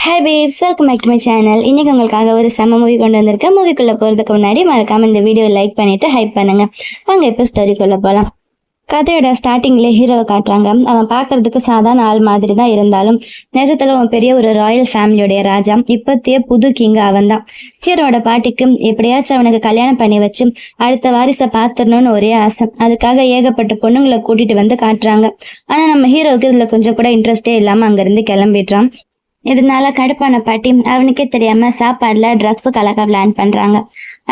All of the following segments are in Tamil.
Hi babes, welcome back to my channel. இன்றைக்கி உங்களுக்காக ஒரு செம்ம மூவி கொண்டு வந்திருக்கேன். மூவிக்குள்ளே போகிறதுக்கு முன்னாடி மறக்காமல் இந்த வீடியோ லைக் பண்ணிவிட்டு ஹைப் பண்ணுங்கள். வாங்க இப்போ ஸ்டோரிக்குள்ளே போகலாம். கதையோட ஸ்டார்டிங்லேயே ஹீரோவை காட்டுறாங்க. அவன் பார்க்கறதுக்கு சாதாரண ஆள் மாதிரி தான் இருந்தாலும் நிஜத்தில் அவன் பெரிய ஒரு ராயல் ஃபேமிலியோடைய ராஜா. இப்போத்தைய புது கிங் அவன் தான். ஹீரோட பாட்டிக்கு எப்படியாச்சும் அவனுக்கு கல்யாணம் பண்ணி வச்சு அடுத்த வாரிசை பார்த்துடணும்னு ஒரே ஆசை. அதுக்காக ஏகப்பட்ட பொண்ணுங்களை கூட்டிகிட்டு வந்து காட்டுறாங்க. ஆனால் நம்ம ஹீரோவுக்கு இதில் கொஞ்சம் கூட இன்ட்ரெஸ்டே இல்லாமல் அங்கேருந்து கிளம்பிடுறான். இதனால கடுப்பான பாட்டி அவனுக்கே தெரியாம சாப்பாடுல ட்ரக்ஸ் கலக்க பிளான் பண்றாங்க.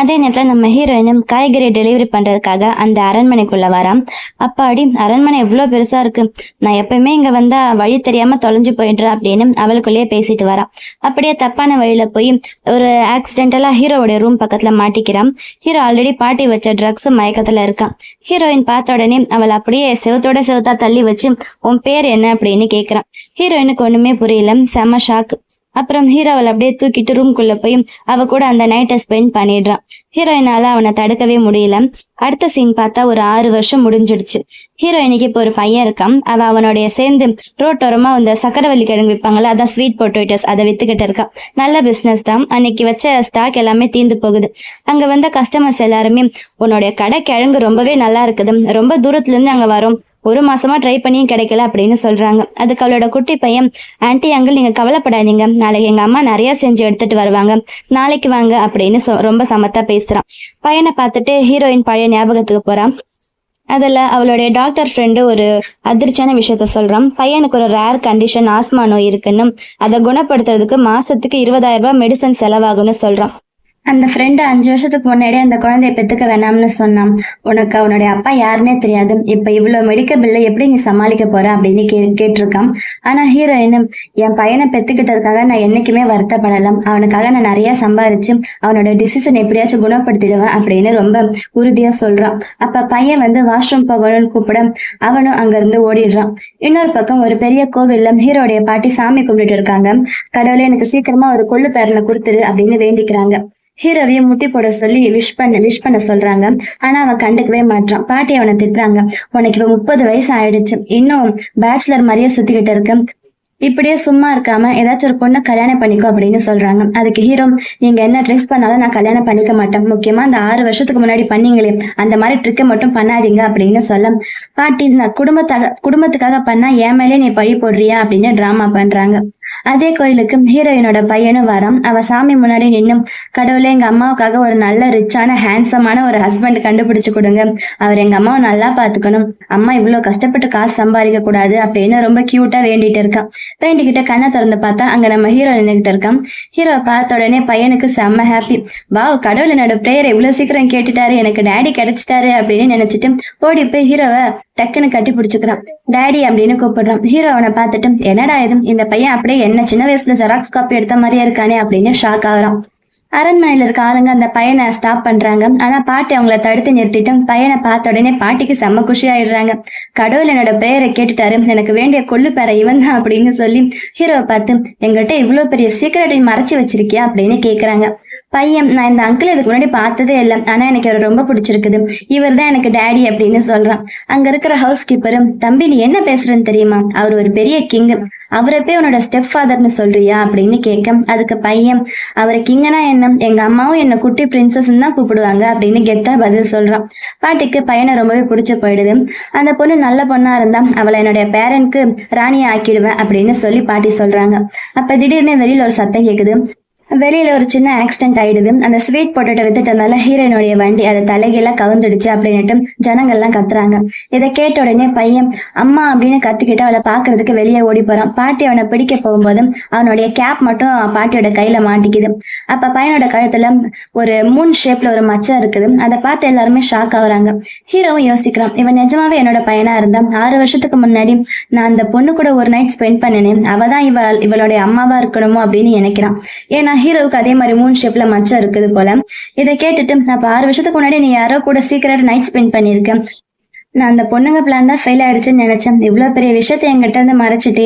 அதே நேரத்துல நம்ம ஹீரோயினும் காய்கறி டெலிவரி பண்றதுக்காக அந்த அரண்மனைக்குள்ள வரான். அப்பாடி, அரண்மனை எவ்வளவு பெருசா இருக்கு, நான் எப்பயுமே இங்க வந்தா வழி தெரியாம தொலைஞ்சு போயிடுறேன் அப்படின்னு அவளுக்குள்ளேயே பேசிட்டு வரான். அப்படியே தப்பான வழியில போய் ஒரு ஆக்சிடென்டலா ஹீரோவுடைய ரூம் பக்கத்துல மாட்டிக்கிறான். ஹீரோ ஆல்ரெடி பாட்டி வச்ச ட்ரக்ஸ் மயக்கத்துல இருக்கான். ஹீரோயின் பார்த்த உடனே அவள் அப்படியே செவத்தோட செவத்தா தள்ளி வச்சு உன் பேர் என்ன அப்படின்னு கேக்குறான். ஹீரோயினுக்கு ஒண்ணுமே புரியல, செம ஷாக்கு. அப்புறம் ஹீரோவள் அப்படியே தூக்கிட்டு ரூம்குள்ள போய் அவ கூட அந்த நைட்டை ஸ்பெண்ட் பண்ணிடுறான். ஹீரோயினால அவனை தடுக்கவே முடியல. அடுத்த சீன் பார்த்தா ஒரு 6 வருஷம் முடிஞ்சிடுச்சு. ஹீரோயினுக்கு இப்போ ஒரு பையன் இருக்கான். அவனுடைய சேர்ந்து ரோட்டோரமா இந்த சக்கரவள்ளி கிழங்கு விற்பாங்கல்ல, அதான் ஸ்வீட் பொட்டேட்டோஸ், அதை வித்துக்கிட்டு இருக்கான். நல்ல பிசினஸ் தான். அன்னைக்கு வச்ச ஸ்டாக் எல்லாமே தீந்து போகுது. அங்க வந்த கஸ்டமர்ஸ் எல்லாருமே உன்னுடைய கடை கிழங்கு ரொம்பவே நல்லா இருக்குது, ரொம்ப தூரத்துல இருந்து அங்க வரோம், 1 மாசமா ட்ரை பண்ணியும் கிடைக்கல அப்படின்னு சொல்றாங்க. அதுக்கு அவளோட குட்டி பையன், ஆன்ட்டி அங்கிள் நீங்க கவலைப்படாதீங்க, நாளைக்கு எங்க அம்மா நிறைய செஞ்சு எடுத்துட்டு வருவாங்க, நாளைக்கு வாங்க அப்படின்னு ரொம்ப சமத்தா பேசுறான். பையனை பார்த்துட்டு ஹீரோயின் பழைய ஞாபகத்துக்கு போறான். அதில் அவளுடைய டாக்டர் ஃப்ரெண்டு ஒரு அதிர்ச்சியான விஷயத்த சொல்றான். பையனுக்கு ஒரு ரேர் கண்டிஷன், ஆஸ்மா நோய் இருக்குன்னு, அதை குணப்படுத்துறதுக்கு மாசத்துக்கு 20,000 ரூபாய் மெடிசன் செலவாகும்னு சொல்றான். அந்த ஃப்ரெண்டு 5 வருஷத்துக்கு முன்னாடியே அந்த குழந்தைய பெற்றுக்க வேணாம்னு சொன்னான். உனக்கு அவனுடைய அப்பா யாருன்னே தெரியாது, இப்போ இவ்வளோ மெடிக்கல் பில்லை எப்படி நீ சமாளிக்க போற அப்படின்னு கேட்டிருக்கான். ஆனால் ஹீரோயினும், என் பையனை பெற்றுக்கிட்டதுக்காக நான் என்னைக்குமே வருத்தப்படலாம், அவனுக்காக நான் நிறைய சம்பாரிச்சு அவனோட டிசிஷன் எப்படியாச்சும் குணப்படுத்திடுவேன் அப்படின்னு ரொம்ப உறுதியா சொல்றான். அப்ப பையன் வாஷ்ரூம் போகணும்னு கூப்பிட அவனும் அங்கிருந்து ஓடிடுறான். இன்னொரு பக்கம் ஒரு பெரிய கோவில்ல ஹீரோடைய பாட்டி சாமி கும்பிட்டுட்டு இருக்காங்க. கடவுளே எனக்கு சீக்கிரமா ஒரு கொள்ளு பேரனை கொடுத்துரு அப்படின்னு வேண்டிக்கிறாங்க. ஹீரோவைய முட்டி போட சொல்லி விஷ் பண்ண சொல்றாங்க. ஆனா அவன் கண்டுக்கவே மாட்டான். பாட்டி அவனை திட்டுறாங்க, உனக்கு இப்ப 30 வயசு ஆயிடுச்சு, இன்னும் பேச்சுலர் மாதிரியே சுத்திக்கிட்டு இருக்க, இப்படியே சும்மா இருக்காம ஏதாச்சும் ஒரு பொண்ணை கல்யாணம் பண்ணிக்கோ அப்படின்னு சொல்றாங்க. அதுக்கு ஹீரோ, நீங்க என்ன ட்ரிக்ஸ் பண்ணாலும் நான் கல்யாணம் பண்ணிக்க மாட்டேன், முக்கியமா அந்த 6 வருஷத்துக்கு முன்னாடி பண்ணீங்களே அந்த மாதிரி ட்ரிக்கை மட்டும் பண்ணாதீங்க அப்படின்னு சொல்ல, பாட்டி நான் குடும்பத்துக்காக பண்ணா என் மேலே நீ பழி போடுறியா அப்படின்னு டிராமா பண்றாங்க. அதே கோயிலுக்கு ஹீரோயினோட பையனும் வரான். அவ சாமி முன்னாடி நின்னும், கடவுளே எங்க அம்மாவுக்காக ஒரு நல்ல ரிச்சான ஹேண்ட்ஸமான ஒரு ஹஸ்பண்ட் கண்டுபிடிச்சு கொடுங்க, அவர் எங்க அம்மாவை நல்லா பாத்துக்கணும், அம்மா இவ்வளவு கஷ்டப்பட்டு காசு சம்பாதிக்க கூடாது அப்படின்னு ரொம்ப கியூட்டா வேண்டிட்டு இருக்கான். வேண்டிக்கிட்ட கண்ணை திறந்து பார்த்தா அங்க நம்ம ஹீரோ நின்றுகிட்டு இருக்கான். ஹீரோ பார்த்த உடனே பையனுக்கு செம்ம ஹாப்பி. வாவ், கடவுள் என்னோட பிரேயர் இவ்வளவு சீக்கிரம் கேட்டுட்டாரு, எனக்கு டேடி கிடைச்சிட்டாரு அப்படின்னு நினைச்சிட்டு ஓடி போய் ஹீரோவை டக்குன்னு கட்டி பிடிச்சுக்கிறான். டேடி அப்படின்னு கூப்பிடுறான். ஹீரோ அவனை பார்த்துட்டு, என்னடா இது, இந்த பையன் அப்படியே என்ன சின்ன வயசுல ஜெராக்ஸ் காப்பி எடுத்த மாதிரியே இருக்கானே அப்படின்னு ஷாக் ஆகுறான். அரண்மனையில இருக்க ஆளுங்க அந்த பையனை ஸ்டாப் பண்றாங்க. ஆனா பாட்டி அவங்கள தடுத்து நிறுத்திட்டு பையனை பார்த்த உடனே பாட்டிக்கு செம்ம குஷி ஆயிடுறாங்க. கடவுள் என்னோட பெயரை கேட்டுட்டாரு, எனக்கு வேண்டிய கொள்ளு பேரை இவன் தான் அப்படின்னு சொல்லி ஹீரோவை பார்த்து, எங்கிட்ட இவ்வளவு பெரிய சீக்கிரட்டை மறைச்சு வச்சிருக்கியா அப்படின்னு கேக்குறாங்க. பையன், நான் இந்த அங்கிள் இதுக்கு முன்னாடி பார்த்ததே இல்லை, ஆனா எனக்கு அவர் ரொம்ப பிடிச்சிருக்குது, இவர் தான் எனக்கு டேடி அப்படின்னு சொல்றான். அங்க இருக்கிற ஹவுஸ் கீப்பரும், தம்பி நீ என்ன பேசுறன்னு தெரியுமா, அவர் ஒரு பெரிய கிங், அவரை போய் உன்னோட ஸ்டெப் ஃபாதர்னு சொல்றியா அப்படின்னு கேட்க, அதுக்கு பையன், அவரை கிங்கன்னா என்ன, எங்க அம்மாவும் என்ன குட்டி பிரின்சஸ் தான் கூப்பிடுவாங்க அப்படின்னு கெத்தா பதில் சொல்றான். பாட்டிக்கு பையனை ரொம்பவே பிடிச்சு போயிடுது. அந்த பொண்ணு நல்ல பொண்ணா இருந்தா அவளை என்னுடைய பேரனுக்கு ராணியை ஆக்கிடுவேன் அப்படின்னு சொல்லி பாட்டி சொல்றாங்க. அப்ப திடீர்னு வெளியில ஒரு சத்தம் கேக்குது. வெளியில ஒரு சின்ன ஆக்சிடென்ட் ஆயிடுது. அந்த ஸ்வீட் பொட்டேட்டோ வித்துட்டனால ஹீரோயினுடைய வண்டி அதை தலைகெல்லாம் கவுந்துடுச்சு அப்படின்னுட்டு ஜனங்கள்லாம் கத்துறாங்க. இதை கேட்ட உடனே பையன் அம்மா அப்படின்னு கத்திக்கிட்டு அவளை பாக்குறதுக்கு வெளியே ஓடி போறான். பாட்டி அவனை பிடிக்க போகும்போது அவனுடைய கேப் மட்டும் பாட்டியோட கையில மாட்டிக்குது. அப்ப பையனோட கழுத்துல ஒரு மூன் ஷேப்ல ஒரு மச்சம் இருக்குது. அதை பார்த்து எல்லாருமே ஷாக் ஆகுறாங்க. ஹீரோவும் யோசிக்கிறான், இவன் நிஜமாவே என்னோட பையனா இருந்தா 6 வருஷத்துக்கு முன்னாடி நான் அந்த பொண்ணு கூட ஒரு நைட் ஸ்பெண்ட் பண்ணினேன், அவதான் இவளுடைய அம்மாவா இருக்கணுமோ அப்படின்னு நினைக்கிறான். ஏன்னா ஹீரோவுக்கு அதே மாதிரி மூன் ஷேப்ல மச்சம் இருக்குது போல. இதை கேட்டுட்டு, அப்ப 6 வருஷத்துக்கு முன்னாடி நீ யாரோ கூட சீக்கிரம் நைட் ஸ்பெண்ட் பண்ணிருக்க, நான் அந்த பொண்ணுங்க பிளான் தான் ஃபெயில் ஆயிடுச்சுன்னு நினைச்சேன். இவ்வளோ பெரிய விஷயத்த என்கிட்ட இருந்து மறைச்சிட்டே,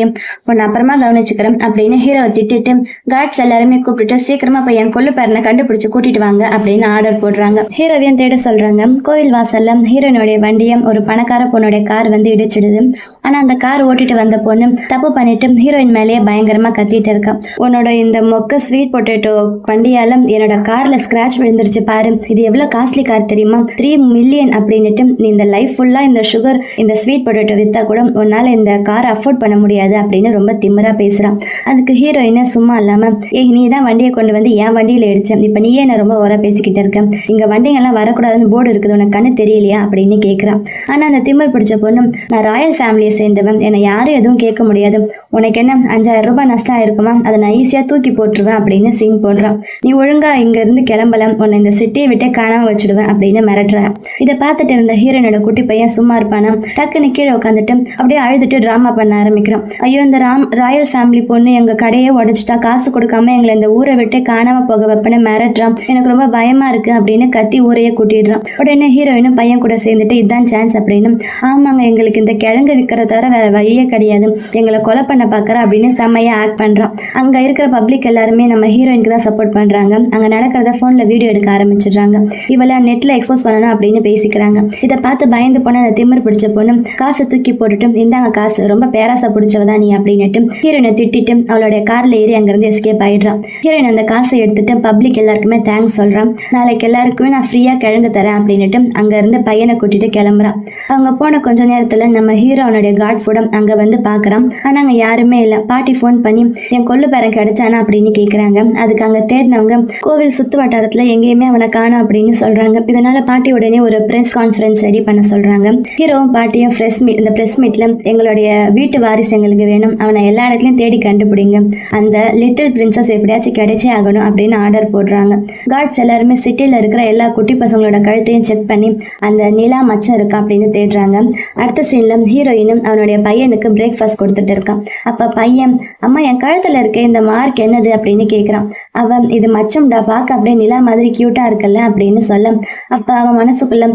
உன்னை அப்புறமா கவனிச்சுக்கிறேன் அப்படின்னு ஹீரோவை திட்டிட்டு கார்ட்ஸ் எல்லாருமே கூப்பிட்டுட்டு சீக்கிரமா போய் என் கொள்ளுப்பேரனை கண்டுபிடிச்சு கூட்டிட்டு வாங்க அப்படின்னு ஆர்டர் போடுறாங்க. ஹீரோவையும் தேட சொல்றாங்க. கோவில் வாசல்ல ஹீரோனுடைய வண்டியை ஒரு பணக்கார பொண்ணுடைய கார் வந்து இடிச்சிடுது. ஆனா அந்த கார் ஓட்டிட்டு வந்த பொண்ணு தப்பு பண்ணிட்டு ஹீரோயின் மேலேயே பயங்கரமா கத்திட்டு இருக்கா. உன்னோட இந்த மொக்க ஸ்வீட் பொட்டேட்டோ வண்டியால என்னோட கார்ல ஸ்கிராச் விழுந்துருச்சு பாரு, இது எவ்வளவு காஸ்ட்லி கார் தெரியுமா, 3 மில்லியன் அப்படின்னுட்டு நீ இந்த லைஃப் ஃபுல்லா இந்த சுகர் இந்த ஸ்வீட் பொட்டேட்டோ வித்தா கூட உன்னால இந்த கார் அஃபோர்ட் பண்ண முடியாது அப்படின்னு ரொம்ப திமிரா பேசுறான். அதுக்கு ஹீரோயினை சும்மா இல்லாம, ஏய் நீ தான் வண்டியை கொண்டு வந்து என் வண்டியில இடிச்சேன், இப்ப நீயே என்ன ரொம்ப ஓரா பேசிக்கிட்டு இருக்க, இங்க வண்டிங்கெல்லாம் வரக்கூடாதுன்னு போர்டு இருக்குது, உனக்கு கண்ணு தெரியலையா அப்படின்னு கேட்கிறான். ஆனா அந்த திமிர் பிடிச்ச பொண்ணு, நான் ராயல் ஃபேமிலியை சேர்ந்தவன், என்னை யாரும் எதுவும் கேட்க முடியாது, உனக்கு என்ன 5000 ரூபாய் நஷ்டம் ஆயிருக்குமா, அதை நான் ஈஸியா தூக்கி போட்டுருவேன் அப்படின்னு சீன் போடுறான். நீ ஒழுங்கா இங்க இருந்து கிளம்பலாம், உன்னை இந்த சிட்டியை விட்டே காணாம வச்சுடுவேன் அப்படின்னு மிரட்டுற. இதை பார்த்துட்டு இருந்த ஹீரோனோட குட்டி பையன் சும்மா இருப்பானா, டக்குன்னு கீழே உட்காந்துட்டு அப்படியே அழுதுட்டு டிராமா பண்ண ஆரம்பிக்கிறான். ஐயோ இந்த ராயல் ஃபேமிலி பொண்ணு எங்க கடையே உடைச்சிட்டா, காசு கொடுக்காம எங்களை இந்த ஊரை விட்டு காணாம போக வைப்பேன்னு மிரட்டுறான், எனக்கு ரொம்ப பயமா இருக்கு அப்படின்னு கத்தி ஊரையே கூட்டிடுறான். உடனே ஹீரோயினும் பையன் கூட சேர்ந்துட்டு இதுதான் சான்ஸ் அப்படின்னு, ஆமாங்க எங்களுக்கு இந்த கிழங்கு விற்கிறத தவிர வேற வழியே கிடையாது, எங்களை கொலை பண்ண பாக்குற அப்படின்னு செம்மையா ஆக்ட் பண்றான். அங்க இருக்கிற பப்ளிக் எல்லாருமே நம்ம ஹீரோயினுக்கு தான் சப்போர்ட் பண்றாங்க. அங்க நடக்கிறத போன்ல வீடியோ எடுக்க ஆரம்பிச்சிடுறாங்க. இவளை நெட்ல எக்ஸ்போஸ் பண்ணணும் அப்படின்னு பேசிக்கிறாங்க. இதை பார்த்து பயந்து போன அந்த திமிர் பிடிச்ச பொண்ணு காசை தூக்கி போட்டுட்டு, இந்தாங்க காசு, ரொம்ப பேராசை பிடிச்சவதான் நீ அப்படின்னுட்டு ஹீரோயினை திட்டிட்டு அவளுடைய கார்ல ஏறி அங்கிருந்து எஸ்கேப் ஆயிடுறான். ஹீரோயின் அந்த காசை எடுத்துட்டு பப்ளிக் எல்லாருக்குமே தேங்க்ஸ் சொல்றான். நாளைக்கு எல்லாருக்குமே நான் ஃப்ரீயா கிழங்கு தரேன் அப்படின்னுட்டு அங்க இருந்து பையனை கூட்டிட்டு கிளம்புறான். அவங்க போன கொஞ்ச நேரத்துல நம்ம ஹீரோ அவனுடைய கார்ட்ஸ் கூட அங்க வந்து பாக்குறான். ஆனா அங்க யாருமே இல்ல. பாட்டி போன் பண்ணி என் கொள்ளு பேரன் கிடைச்சானா அப்படின்னு கேக்குறாங்க. அதுக்கு அங்க தேடினவங்க கோவில் சுத்து வட்டாரத்துல எங்கேயுமே அவனை காணும் அப்படின்னு சொல்றாங்க. இதனால பாட்டி உடனே ஒரு பிரஸ் கான்ஃபரன்ஸ் ரெடி பண்ண சொல்றாங்க. ஹீரோவும் பாட்டியும் இந்த பிரஸ் மீட்ல எங்களுடைய வீட்டு வாரிசு எங்களுக்கு வேணும், அவனை எல்லா இடத்துலயும் தேடி கண்டுபிடிங்க, அந்த லிட்டில் பிரின்சஸ் எப்படியாச்சும் கிடைச்சே ஆகணும் அப்படின்னு ஆர்டர் போடுறாங்க. கார்ட்ஸ் எல்லாருமே சிட்டில இருக்கிற எல்லா குட்டி பசங்களோட கழுத்தையும் செக் பண்ணி அந்த நிலா மச்சம் இருக்கா அப்படின்னு தேடுறாங்க. அடுத்த சீன்ல ஹீரோயினும் அவனுடைய பையனுக்கு பிரேக்ஃபாஸ்ட் கொடுத்துட்டு இருக்கான். அப்ப பையன், அம்மா என் கழுத்துல இருக்க இந்த மார்க் என்னது அப்படின்னு கேக்குறான். அவன், இது மச்சம்டா, பார்க்க அப்படியே நிலா மாதிரி கியூட்டா இருக்குல்ல அப்படின்னு சொல்ல, அப்ப அவன் மனசுக்குள்ள,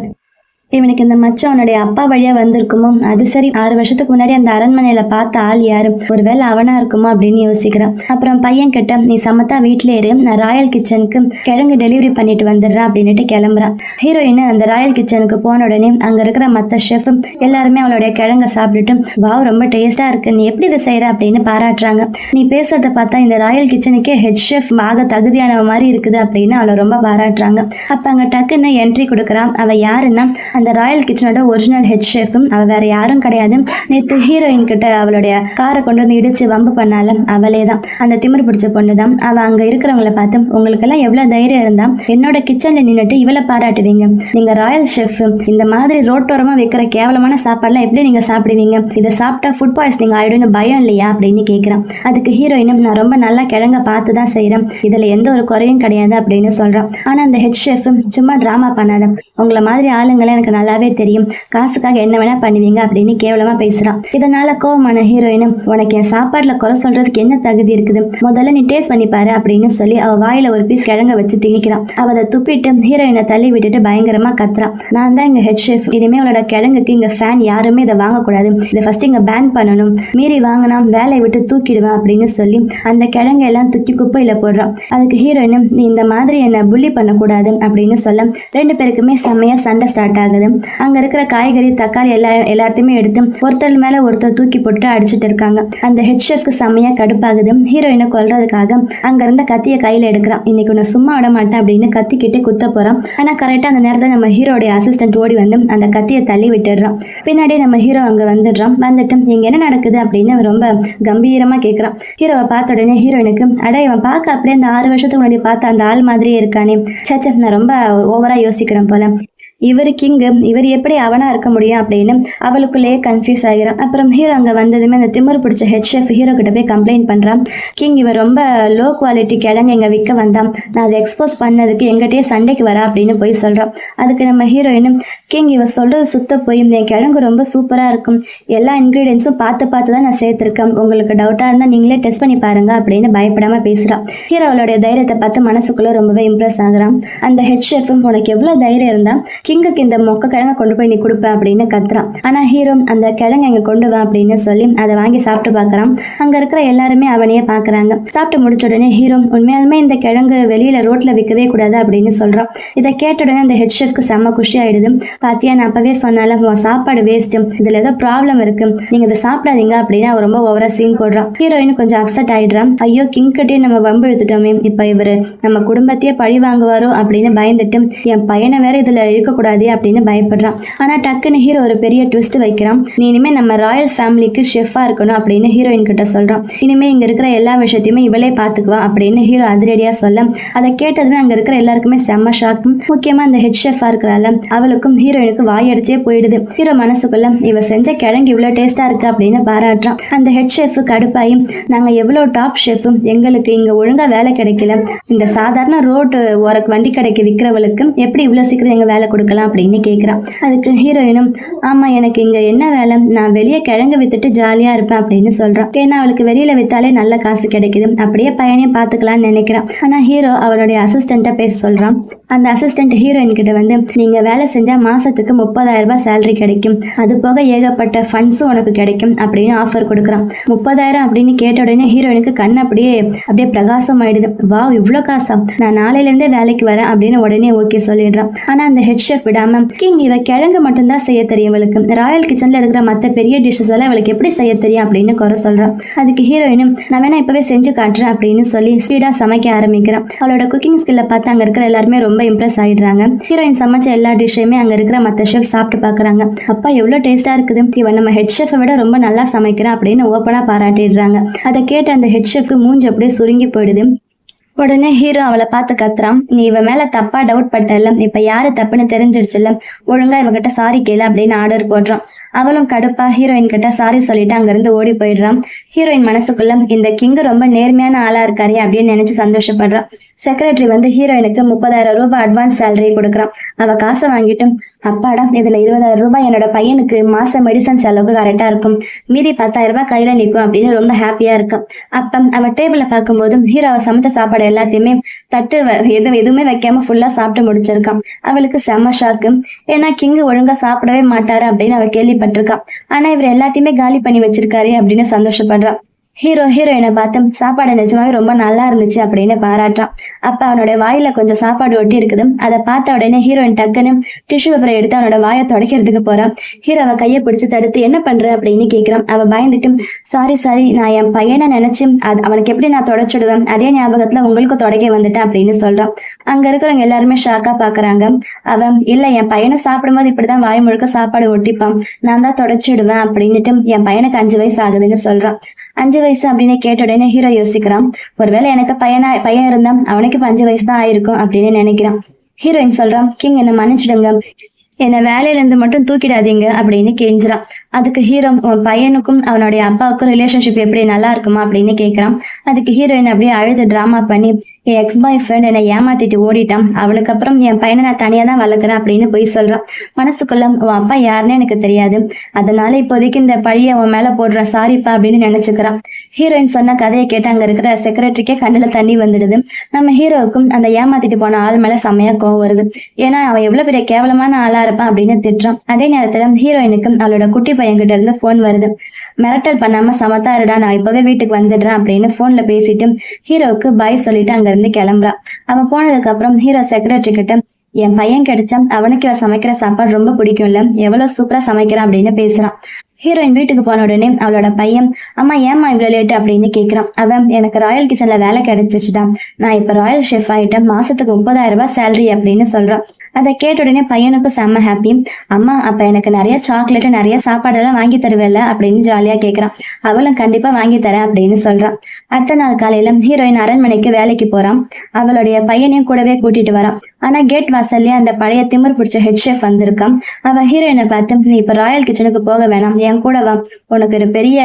இவனுக்கு இந்த மச்சம் அவனுடைய அப்பா வழியா வந்திருக்குமோ, அது சரி, 6 வருஷத்துக்கு முன்னாடி அந்த அரண்மனையில பார்த்த ஆள் யாரு, ஒருவேளை அவனா இருக்குமோ அப்படின்னு யோசிக்கிறான். அப்புறம் பையன் கிட்ட, நீ சமத்தா வீட்ல இரு, நான் ராயல் கிச்சனுக்கு கிழங்கு டெலிவரி பண்ணிட்டு வந்துடுறேன் அப்படின்னுட்டு கிளம்புறான். ஹீரோயின் அந்த ராயல் கிச்சனுக்கு போன உடனே அங்க இருக்கிற மத்த ஷெஃப் எல்லாருமே அவளுடைய கிழங்க சாப்பிட்டுட்டு, வாவ் ரொம்ப டேஸ்டா இருக்கு, நீ எப்படி இதை செய்யற அப்படின்னு பாராட்டுறாங்க. நீ பேசுறத பார்த்தா இந்த ராயல் கிச்சனுக்கே ஹெட் ஷெஃப் ஆக தகுதியானவ மாதிரி இருக்குது அப்படின்னு அவளை ரொம்ப பாராட்டுறாங்க. அப்ப அங்க டக்குன்னு என்ட்ரி கொடுக்குறான். அவ யாருன்னா அந்த ராயல் கிச்சனோட ஒரிஜினல் ஹெட் ஷெஃபும், அவ வேற யாரும் கிடையாது, நேற்று ஹீரோயின் கிட்ட அவளுடைய காரை கொண்டு வந்து இடிச்சு வம்பு பண்ணால அவளே தான், அந்த திமிர் பிடிச்ச பொண்ணு தான். அவ அங்க இருக்கிறவங்கள பார்த்து, உங்களுக்கு எல்லாம் எவ்வளவு தைரியம் இருந்தா என்னோட கிச்சன்ல நின்னுட்டு இவளை பாராட்டுவீங்க, நீங்க ராயல் ஷெஃப், இந்த மாதிரி ரோட்டோரமா வைக்கிற கேவலமான சாப்பாடுலாம் எப்படி நீங்க சாப்பிடுவீங்க, இதை சாப்பிட்டா ஃபுட் பாய்சனிங் ஆயிடும்னு பயம் இல்லையா அப்படின்னு கேட்கிறான். அதுக்கு ஹீரோயினும், நான் ரொம்ப நல்லா கிழங்க பார்த்து தான் செய்யறேன், இதுல எந்த ஒரு குறையும் கிடையாது அப்படின்னு சொல்றான். ஆனா அந்த ஹெட் ஷெஃப், சும்மா டிராமா பண்ணாத, உங்களை மாதிரி ஆளுங்களை எனக்கு நல்லாவே தெரியும், காசுக்காக என்ன வேணா பண்ணுவீங்க அப்படின்னு கேவலமா பேசுறான். இதனால கோவமான ஹீரோயினும், உனக்கு என் சாப்பாடுல குறை சொல்றதுக்கு என்ன தகுதி இருக்குது, முதல்ல நீ டேஸ்ட் பண்ணி பாரு அப்படின்னு சொல்லி அவ வாயில ஒரு பீஸ் கிழங்க வச்சு திணிக்கிறான். அவ அதை துப்பிட்டு ஹீரோயினை தள்ளி விட்டுட்டு பயங்கரமா கத்துறான். நான் தான் இங்க ஹெட் ஷெஃப், இனிமே அவளோட கிழங்குக்கு இங்க ஃபேன் யாருமே இதை வாங்கக்கூடாது, இதை ஃபர்ஸ்ட் இங்க பேன் பண்ணணும், மீறி வாங்கினா வேலையை விட்டு தூக்கிடுவேன் அப்படின்னு சொல்லி அந்த கிழங்க எல்லாம் தூக்கி குப்பையில போடுறான். அதுக்கு ஹீரோயினும், நீ இந்த மாதிரி என்ன புள்ளி பண்ணக்கூடாது அப்படின்னு சொல்ல 2 பேருக்குமே செம்மையா சண்டை ஸ்டார்ட் ஆகுது. அங்க இருக்கிற காய்கறி தக்காளி எல்லாத்தையுமே எடுத்து ஒருத்தர் மேல ஒருத்தர் தூக்கி போட்டு அடிச்சுட்டு இருக்காங்க. அந்த ஹெட் ஷெஃப்க்கு செம்மையா கடுப்பாகுது. ஹீரோயினை கொல்றதுக்காக அங்க இருந்த கத்திய கையில எடுக்கிறான். இன்னைக்கு உன்னை சும்மா விட மாட்டேன் அப்படின்னு கத்திக்கிட்டே குத்த போறான். ஆனா கரெக்டா அந்த நேரத்துல நம்ம ஹீரோடைய அசிஸ்டன்ட் ஓடி வந்து அந்த கத்தியை தள்ளி விட்டுடுறான். பின்னாடி நம்ம ஹீரோ அங்க வந்துடுறான். வந்துட்டு இங்க என்ன நடக்குது அப்படின்னு ரொம்ப கம்பீரமா கேட்கிறான். ஹீரோவை பார்த்த உடனே ஹீரோயினுக்கு, அட இவன் பார்க்க அப்படியே அந்த 6 வருஷத்துக்கு முன்னாடி பார்த்த அந்த ஆள் மாதிரியே இருக்கானே, சச்ச நான் ரொம்ப ஓவரா யோசிக்கிறேன் போல, இவர் கிங்கு, இவர் எப்படி அவனா இருக்க முடியும் அப்படின்னு அவளுக்குள்ளேயே கன்ஃபியூஸ் ஆகிறான். அப்புறம் ஹீரோ அங்க வந்ததுமே அந்த திமிரு பிடிச்ச ஹெட் ஷெஃப் ஹீரோ கிட்ட போய் கம்ப்ளைண்ட் பண்றான். கிங், இவர் ரொம்ப லோ குவாலிட்டி கிழங்கு எங்க விற்க வந்தான், நான் அதை எக்ஸ்போஸ் பண்ணதுக்கு எங்கிட்டயே சண்டைக்கு வரா அப்படின்னு போய் சொல்றான். அதுக்கு நம்ம ஹீரோயினும், கிங் இவர் சொல்றது சுத்த போய், என் கிழங்கு ரொம்ப சூப்பரா இருக்கும், எல்லா இன்கிரீடியன்ஸும் பார்த்து தான் நான் சேர்த்திருக்கேன், உங்களுக்கு டவுட்டா இருந்தா நீங்களே டெஸ்ட் பண்ணி பாருங்க அப்படின்னு பயப்படாம பேசுறான். ஹீரோ அவளுடைய தைரியத்தை பார்த்து மனசுக்குள்ள ரொம்பவே இம்ப்ரெஸ் ஆகுறான். அந்த ஹெட் ஷெஃபும், உனக்கு எவ்வளவு தைரியம் இருந்தா கிங்குக்கு இந்த மொக்க கிழங்க கொண்டு போய் நீ கொடுப்ப அப்படின்னு கத்துறான். ஆனா ஹீரோ அந்த கிழங்க இங்க கொண்டு வா அப்படின்னு சொல்லி அதை வாங்கி சாப்பிட்டு பாக்குறான். அங்க இருக்கிற எல்லாருமே அவனையே பாக்குறாங்க. சாப்பிட்டு முடிச்ச உடனே ஹீரோ உண்மையாலுமே இந்த கிழங்கு வெளியில ரோட்ல விற்கவே கூடாது அப்படின்னு சொல்றான். இதை கேட்ட உடனே அந்த ஹெட் ஷெஃப்க்கு செம்ம குஷி ஆயிடுது. பாத்தியா, நான் அப்பவே சொன்னால சாப்பாடு வேஸ்ட், இதுல ஏதோ ப்ராப்ளம் இருக்கு, நீங்க இதை சாப்பிடாதீங்க அப்படின்னு அவர் ரொம்ப ஓவரா சீன் போடுறான். ஹீரோயின் கொஞ்சம் அப்செட் ஆயிடுறான். ஐயோ, கிங் கிட்டே நம்ம வம்பு எடுத்துட்டோமே, இப்ப இவரு நம்ம குடும்பத்தையே பழி வாங்குவாரோ அப்படின்னு பயந்துட்டு என் பையனை வேற இதுல இருக்கக்கூடாது அப்படின்னு பயப்படுறான். ஆனா டக்குன்னு ஹீரோ ஒரு பெரிய ட்விஸ்ட் வைக்கிறான். நீ இனிமே நம்ம ராயல் ஃபேமிலிக்கு ஷெஃபா இருக்கணும் அப்படின்னு ஹீரோயின் கிட்ட சொல்றான். இனிமே இங்க இருக்கிற எல்லா விஷயத்தையுமே இவளே பாத்துக்குவா அப்படின்னு ஹீரோ அதிரடியா சொல்ல அதை கேட்டதுமே அங்க இருக்கிற எல்லாருக்குமே செம்ம ஷாக்கும். முக்கியமா அந்த ஹெட் ஷெஃபா இருக்கிறாள் அவளுக்கும் ஹீரோயினுக்கு வாயடிச்சே போயிடுது. ஹீரோ மனசுக்குள்ள இவ செஞ்ச கிழங்கு இவ்வளவு டேஸ்டா இருக்கு அப்படின்னு பாராட்டுறான். அந்த ஹெட் ஷெஃப் கடுப்பாயும் நாங்க எவ்வளவு டாப் ஷெஃப், எங்களுக்கு இங்க ஒழுங்கா வேலை கிடைக்கல, இந்த சாதாரண ரோடு ஓரக்கு வண்டி கடைக்கு விற்கிறவளுக்கு எப்படி இவ்வளவு சீக்கிரம் எங்க வேலை கொடுக்கலாம் அப்படின்னு கேட்கிறான். அதுக்கு ஹீரோயினும் ஆமா, எனக்கு இங்க என்ன வேலை, நான் வெளியே கிழங்கு வித்துட்டு ஜாலியா இருப்பேன் அப்படின்னு சொல்றான். ஏன்னா அவளுக்கு வெளியில வித்தாலே நல்ல காசு கிடைக்குது, அப்படியே பையனையும் பாத்துக்கலாம்னு நினைக்கிறான். ஆனா ஹீரோ அவளுடைய அசிஸ்டண்ட்டை பேச சொல்றான். அந்த அசிஸ்டன்ட் ஹீரோயின் கிட்ட வந்து நீங்க வேலை செஞ்சா மாசத்துக்கு 30,000 ரூபாய் சேலரி கிடைக்கும், அது போக ஏகப்பட்ட ஃபண்ட்ஸும் உனக்கு கிடைக்கும் அப்படின்னு ஆஃபர் கொடுக்குறான். 30,000 அப்படின்னு கேட்ட உடனே ஹீரோயினுக்கு கண் அப்படியே பிரகாசம் ஆயிடுது. வா, இவ்வளோ காசா, நான் நாளையில இருந்தே வேலைக்கு வரேன் அப்படின்னு உடனே ஓகே சொல்லிடுறான். ஆனா அந்த ஹெட் ஷெஃப் விடாம கிங் இவ கிழங்கு மட்டும்தான் செய்ய தெரியும், இவளுக்கு ராயல் கிச்சன்ல இருக்கிற மற்ற பெரிய டிஷ்ஷஸ் எல்லாம் இவளுக்கு எப்படி செய்ய தெரியும் அப்படின்னு குறை சொல்றான். அதுக்கு ஹீரோயினும் நான் வேணா இப்பவே செஞ்சு காட்டுறேன் அப்படின்னு சொல்லி ஸ்பீடா சமைக்க ஆரம்பிக்கிறான். அவளோட குக்கிங் ஸ்கில்ல பார்த்து அங்க இருக்கிற எல்லாருமே ரொம்ப இம்ப்ரெஸ் ஆயிடுறாங்க. ஹீரோயின் சமைச்ச எல்லா டிஷ்ஷையுமே அங்க இருக்கிற மற்ற ஷெஃப் சாப்பிட்டு பாக்குறாங்க. அப்பா எவ்வளவு டேஸ்டா இருக்குது, இவன் நம்ம ஹெட் ஷெஃபை விட ரொம்ப நல்லா சமைக்கிறான் அப்படின்னு ஓப்பனா பாராட்டிடுறாங்க. அதை கேட்டு அந்த ஹெட் ஷெஃப்க்கு மூஞ்சி அப்படியே சுருங்கி போயிடுது. உடனே ஹீரோ அவளை பார்த்து கத்துறான். நீ இவ மேல தப்பா டவுட் பட்டல, இப்ப யாரு தப்புன்னு தெரிஞ்சிடுச்சுல்ல, ஒழுங்கா இவகிட்ட சாரி கேளு அப்படின்னு ஆர்டர் போடுறான். அவளும் கடுப்பா ஹீரோயின் கிட்ட சாரி சொல்லிட்டு அங்கிருந்து ஓடி போயிடுறான். ஹீரோயின் மனசுக்குள்ள இந்த கிங் ரொம்ப நேர்மையான ஆளா இருக்காரு அப்படின்னு நினைச்சு சந்தோஷப்படுறான். செக்ரட்டரி வந்து ஹீரோயினுக்கு 30,000 ரூபாய் அட்வான்ஸ் சேலரி கொடுக்குறான். அவ காசை வாங்கிட்டு அப்பாடா, இதுல 20,000 ரூபாய் என்னோட பையனுக்கு மாச மெடிசன் செலவுக்கு கரெக்டா இருக்கும், மீதி 10,000 ரூபாய் கையில நிற்கும் அப்படின்னு ரொம்ப ஹாப்பியா இருக்கும். அப்ப அவ டேபிள்ல பார்க்கும்போது ஹீரோ சமைச்ச சாப்பாடு எல்லாத்தையுமே தட்டு எதுவுமே வைக்காம ஃபுல்லா சாப்பிட்டு முடிச்சிருக்கான். அவளுக்கு செம்ம ஷாக்கு. ஏன்னா கிங் ஒழுங்கா சாப்பிடவே மாட்டாரு அப்படின்னு அவ கேள்விப்பட்டிருக்கான். ஆனா இவர் எல்லாத்தையுமே காலி பண்ணி வச்சிருக்காரு அப்படின்னு சந்தோஷப்படுறான். ஹீரோயினை பார்த்து சாப்பாடு நிஜமாவே ரொம்ப நல்லா இருந்துச்சு அப்படின்னு பாராட்டான். அப்ப அவனோட வாயில கொஞ்சம் சாப்பாடு ஒட்டி இருக்குது. அதை பார்த்த உடனே ஹீரோயின் டக்குன்னு டிஷ்யூ பேப்பரை எடுத்து அவனோட வாயை துடைக்கிறதுக்கு போறான். ஹீரோவை கையை பிடிச்சு தடுத்து என்ன பண்ற அப்படின்னு கேட்கிறான். அவ பயந்துட்டு சாரி நான் என் பையனை நினைச்சு அவனுக்கு எப்படி நான் தொடச்சிடுவேன், அதே ஞாபகத்துல உங்களுக்கு தொடக்க வந்துட்டேன் அப்படின்னு சொல்றான். அங்க இருக்கிறவங்க எல்லாருமே ஷாக்கா பாக்குறாங்க. அவன் இல்ல, என் பையனை சாப்பிடும்போது இப்படிதான் வாய் முழுக்க சாப்பாடு ஒட்டிப்பான், நான் தான் தொடச்சிடுவேன் அப்படின்னுட்டு என் பையனுக்கு 5 வயசு ஆகுதுன்னு சொல்றான். 5 வயசு அப்படின்னு கேட்ட உடனே ஹீரோ யோசிக்கிறான். ஒருவேளை எனக்கு பையன் இருந்தா அவனுக்கு 5 வயசு தான் ஆயிருக்கும் அப்படின்னு நினைக்கிறான். ஹீரோயின் சொல்றான், கிங் என்ன மன்னிச்சிடுங்க, என்னை வேலையில இருந்து மட்டும் தூக்கிடாதீங்க அப்படின்னு கெஞ்சுறான். அதுக்கு ஹீரோ உன் பையனுக்கும் அவனுடைய அப்பாவுக்கும் ரிலேஷன்ஷிப் எப்படி நல்லா இருக்குமா அப்படின்னு கேட்கிறான். அதுக்கு ஹீரோயின் அப்படியே அழுது டிராமா பண்ணி என் எக்ஸ் பாய் ஃப்ரெண்ட் என்னை ஏமாத்திட்டு ஓடிட்டான், அவனுக்கு அப்புறம் என் பையனை நான் தனியா தான் வளர்க்குறேன் அப்படின்னு போய் சொல்றான். மனசுக்குள்ள உன் அப்பா யாருன்னு எனக்கு தெரியாது, அதனால இப்போதைக்கு இந்த பழிய உன் மேல போடுற சாரிப்பா அப்படின்னு நினைச்சுக்கிறான். ஹீரோயின் சொன்ன கதையை கேட்டு அங்க இருக்கிற செக்ரட்டரிக்கே கண்ணுல தண்ணி வந்துடுது. நம்ம ஹீரோவுக்கும் அந்த ஏமாத்திட்டு போன ஆள் மேல செம்மையா கோவம் வருது. ஏன்னா அவன் எவ்வளவு பெரிய கேவலமான ஆளா இருப்பான் அப்படின்னு திட்டுறான். அதே நேரத்துல ஹீரோயினுக்கும் அவளோட குட்டி பையன் கிட்ட இருந்து போன் வருது. மிரட்டல் பண்ணாம சமத்தா இருடா, நான் இப்பவே வீட்டுக்கு வந்துடுறேன் அப்படின்னு போன்ல பேசிட்டு ஹீரோவுக்கு பாய் சொல்லிட்டு அங்க இருந்து கிளம்புறான். அவன் போனதுக்கு அப்புறம் ஹீரோ செக்ரட்டரி கிட்ட என் பையன் கிடைச்சா அவனுக்கு சமைக்கிற சாப்பாடு ரொம்ப பிடிக்கும்ல, எவ்வளவு சூப்பரா சமைக்கிறான் அப்படின்னு பேசுறான். ஹீரோயின் வீட்டுக்கு போன உடனே அவளோட பையன் அம்மா ஏமா இவ்வளவு லேட்டு அப்படின்னு கேட்கிறான். அவன் எனக்கு ராயல் கிச்சன்ல வேலை கிடைச்சிச்சுட்டான், நான் இப்ப ராயல் ஷெஃப் ஆயிட்டேன், மாசத்துக்கு 30,000 ரூபாய் சேலரி அப்படின்னு சொல்றான். அதை கேட்ட உடனே பையனுக்கும் செம்ம ஹாப்பி. அம்மா அப்ப எனக்கு நிறைய சாக்லேட் நிறைய சாப்பாடெல்லாம் வாங்கி தருவேல அப்படின்னு ஜாலியா கேட்கிறான். அவளும் கண்டிப்பா வாங்கி தரேன் அப்படின்னு சொல்றான். அடுத்த நாள் காலையில ஹீரோயின் அரண்மனைக்கு வேலைக்கு போறான். அவளுடைய பையனையும் கூடவே கூட்டிட்டு வரான். ஆனா கேட் வாசல்ல அந்த பழைய திமிர் பிடிச்ச ஹெட் ஷெஃப் வந்திருக்கான். அவன் ஹீரோயினை பார்த்து நீ இப்ப ராயல் கிச்சனுக்கு போக வேணாம், என் கூட வா, உனக்கு ஒரு பெரிய